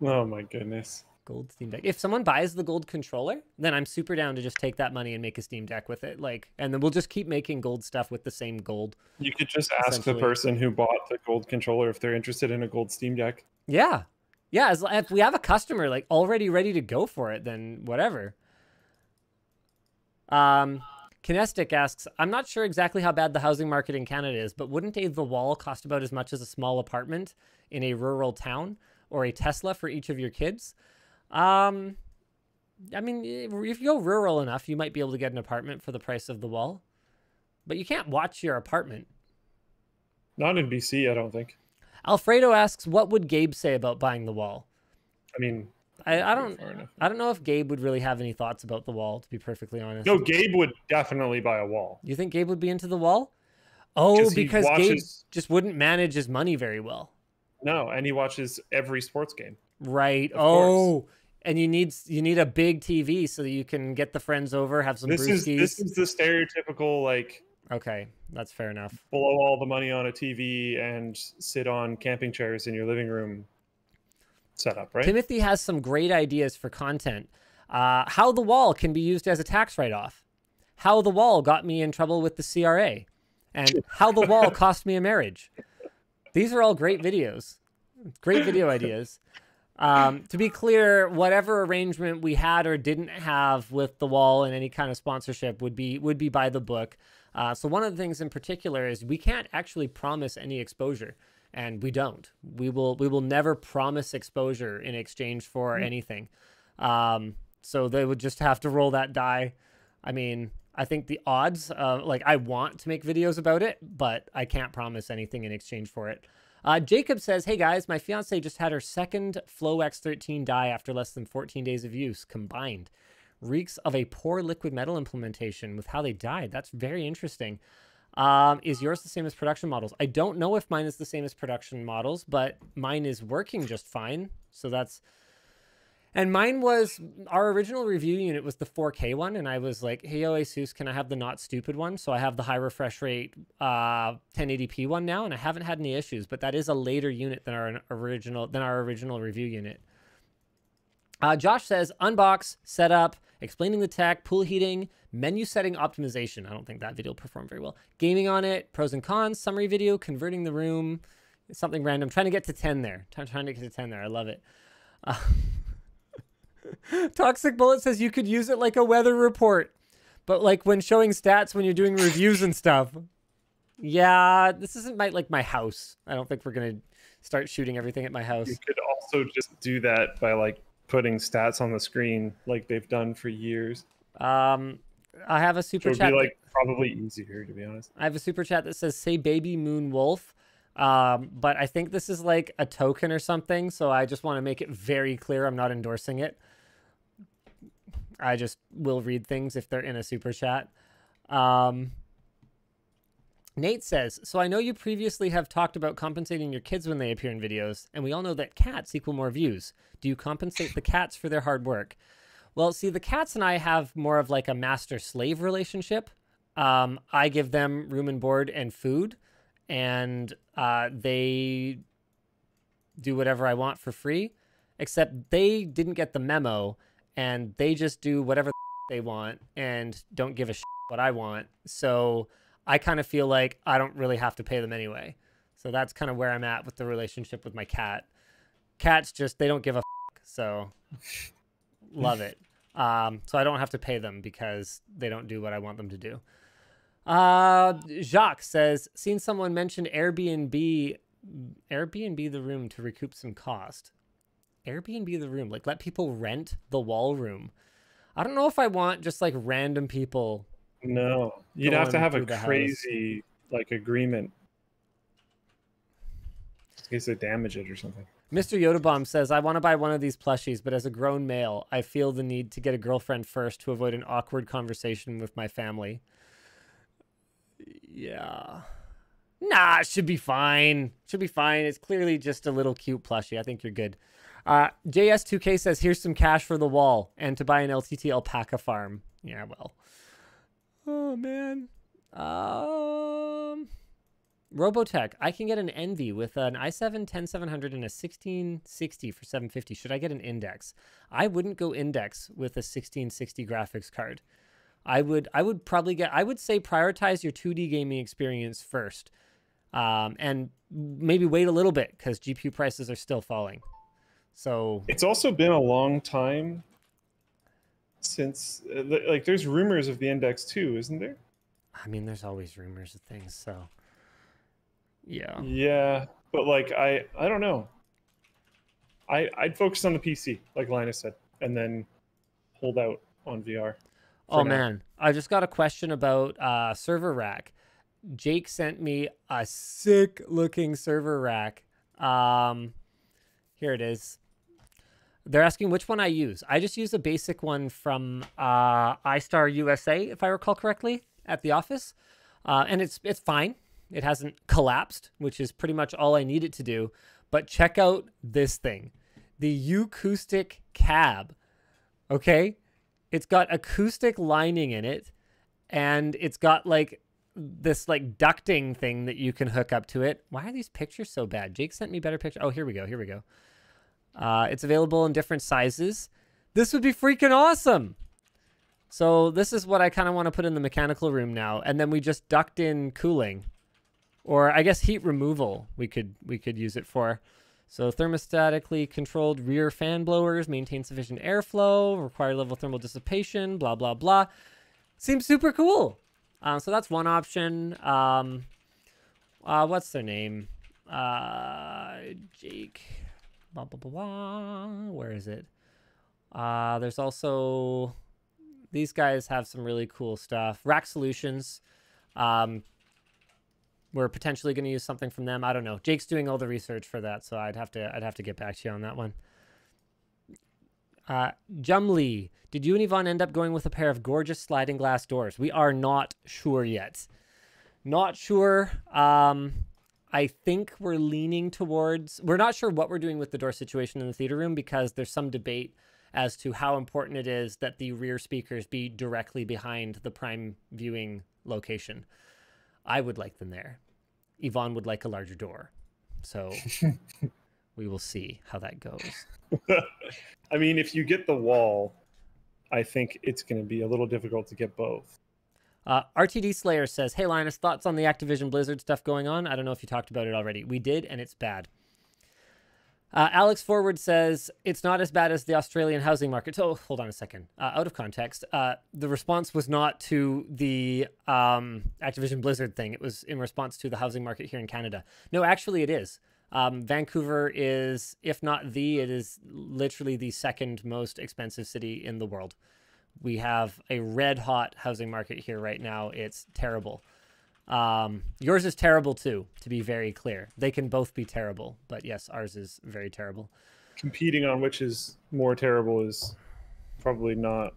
Oh my goodness. Gold Steam Deck. If someone buys the gold controller, then I'm super down to just take that money and make a Steam Deck with it. Like, and then we'll just keep making gold stuff with the same gold. You could just ask the person who bought the gold controller if they're interested in a gold Steam Deck. Yeah. Yeah. If we have a customer like already ready to go for it, then whatever. Kinestic asks, I'm not sure exactly how bad the housing market in Canada is, but wouldn't the wall cost about as much as a small apartment in a rural town? Or a Tesla for each of your kids? I mean, if you go rural enough, you might be able to get an apartment for the price of the wall. But you can't watch your apartment. Not in BC, I don't think. Alfredo asks, what would Gabe say about buying the wall? I mean, I don't know if Gabe would really have any thoughts about the wall, to be perfectly honest. No, Gabe would definitely buy a wall. You think Gabe would be into the wall? Oh, because Gabe just wouldn't manage his money very well. No, and he watches every sports game. Right. Oh, and you need a big TV so that you can get the friends over, have some brewskis. This is the stereotypical, like... Okay, that's fair enough. Blow all the money on a TV and sit on camping chairs in your living room setup, right? Timothy has some great ideas for content. How the wall can be used as a tax write-off. How the wall got me in trouble with the CRA. And how the wall cost me a marriage. These are all great videos, great video ideas. To be clear, whatever arrangement we had or didn't have with the wall and any kind of sponsorship would be by the book. So one of the things in particular is we can't actually promise any exposure and we don't. We will never promise exposure in exchange for anything. So they would just have to roll that die. I mean, I think the odds of, like, I want to make videos about it, but I can't promise anything in exchange for it. Jacob says, hey guys, my fiance just had her second Flow X13 die after less than 14 days of use combined. Reeks of a poor liquid metal implementation with how they died. That's very interesting. Is yours the same as production models? I don't know if mine is the same as production models, but mine is working just fine. So that's... And mine was, our original review unit was the 4K one, and I was like, hey, yo, Asus, can I have the not stupid one? So I have the high refresh rate 1080p one now, and I haven't had any issues, but that is a later unit than our original review unit. Josh says, unbox, setup, explaining the tech, pool heating, menu setting optimization. I don't think that video performed very well. Gaming on it, pros and cons, summary video, converting the room, something random. Trying to get to 10 there. Trying to get to 10 there. I love it. Toxic Bullet says you could use it like a weather report, but like when showing stats when you're doing reviews and stuff. Yeah, this isn't my house. I don't think we're gonna start shooting everything at my house. You could also just do that by like putting stats on the screen like they've done for years. I have a super chat. It would be like probably easier, to be honest. I have a super chat that says say baby moon wolf. But I think this is like a token or something, so I just want to make it very clear I'm not endorsing it. I just will read things if they're in a super chat. Nate says, so I know you previously have talked about compensating your kids when they appear in videos, and we all know that cats equal more views. Do you compensate the cats for their hard work? Well, see, the cats and I have more of like a master-slave relationship. I give them room and board and food, and they do whatever I want for free, except they didn't get the memo, and they just do whatever they want and don't give a shit what I want. So I kind of feel like I don't really have to pay them anyway. So that's kind of where I'm at with the relationship with my cat. Cats just, they don't give a so love it. So I don't have to pay them because they don't do what I want them to do. Jacques says, seen someone mention Airbnb the room to recoup some cost. Airbnb the room, like let people rent the wall room. I don't know if I want just like random people. No, you'd have to have a crazy like agreement in case they damage it or something. Mr. Yodabomb says, I want to buy one of these plushies, but as a grown male, I feel the need to get a girlfriend first to avoid an awkward conversation with my family. Yeah. Nah, it should be fine. Should be fine. It's clearly just a little cute plushie. I think you're good. JS2K says, here's some cash for the wall and to buy an LTT alpaca farm. Yeah, well. Oh, man. Robotech, I can get an Envy with an i7 10700 and a 1660 for $750. Should I get an Index? I wouldn't go Index with a 1660 graphics card. I would say prioritize your 2D gaming experience first. And maybe wait a little bit because GPU prices are still falling. So it's also been a long time since like there's rumors of the Index too, isn't there? I mean, there's always rumors of things, so yeah. Yeah, but like I don't know. I'd focus on the PC, like Linus said, and then hold out on VR. Oh man, I just got a question about server rack. Jake sent me a sick looking server rack. Here it is. They're asking which one I use. I just use a basic one from iStar USA, if I recall correctly, at the office. And it's fine. It hasn't collapsed, which is pretty much all I need it to do. But check out this thing. The acoustic cab. Okay? It's got acoustic lining in it. And it's got like this like ducting thing that you can hook up to it. Why are these pictures so bad? Jake sent me better pictures. Oh, here we go. Here we go. It's available in different sizes. This would be freaking awesome. So this is what I kind of want to put in the mechanical room now. And then we just duct in cooling, or I guess heat removal we could use it for. So thermostatically controlled rear fan blowers, maintain sufficient airflow, require level thermal dissipation, blah, blah, blah. Seems super cool. So that's one option. What's their name? Jake. Blah, blah, blah, blah. Where is it? There's also... These guys have some really cool stuff. Rack Solutions. We're potentially going to use something from them. I don't know. Jake's doing all the research for that, so I'd have to get back to you on that one. Jumlee, did you and Yvonne end up going with a pair of gorgeous sliding glass doors? We are not sure yet. Not sure. I think we're leaning towards... We're not sure what we're doing with the door situation in the theater room because there's some debate as to how important it is that the rear speakers be directly behind the prime viewing location. I would like them there. Yvonne would like a larger door. So we will see how that goes. I mean, if you get the wall, I think it's going to be a little difficult to get both. RTD Slayer says, hey, Linus, thoughts on the Activision Blizzard stuff going on? I don't know if you talked about it already. We did, and it's bad. Alex Forward says, it's not as bad as the Australian housing market. So, hold on a second. Out of context, the response was not to the Activision Blizzard thing. It was in response to the housing market here in Canada. No, actually it is. Vancouver is, if not it is literally the second most expensive city in the world. We have a red hot housing market here right now. It's terrible. Yours is terrible too, to be very clear. They can both be terrible, but yes, ours is very terrible. Competing on which is more terrible is probably not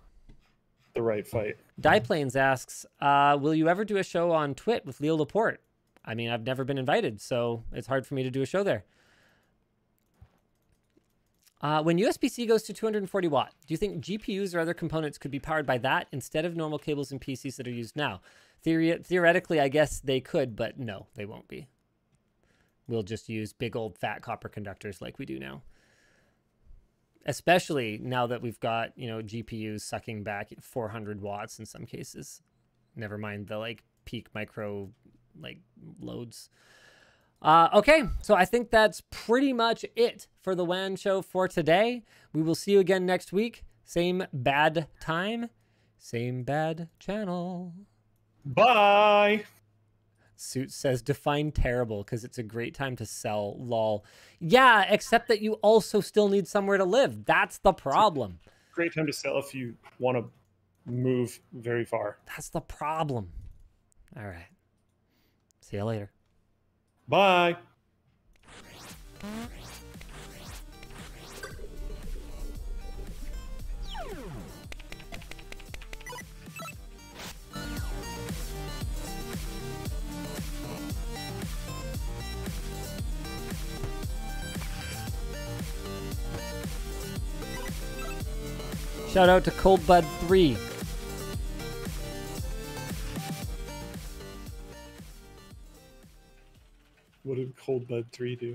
the right fight. Dieplanes asks, will you ever do a show on Twit with Leo Laporte? I mean, I've never been invited, so it's hard for me to do a show there. When USB-C goes to 240 watt, do you think GPUs or other components could be powered by that instead of normal cables and PCs that are used now? Theoretically, I guess they could, but no, they won't be. We'll just use big old fat copper conductors like we do now. Especially now that we've got, you know, GPUs sucking back 400 watts in some cases. Never mind the like peak micro like loads. Okay, so I think that's pretty much it for the WAN show for today. We will see you again next week. Same bad time, same bad channel. Bye. Suit says define terrible because it's a great time to sell, lol. Yeah, except that you also still need somewhere to live. That's the problem. Great time to sell if you want to move very far. That's the problem. All right. See you later. Bye. Shout out to Cold Bud 3. What did Cold Bud 3 do?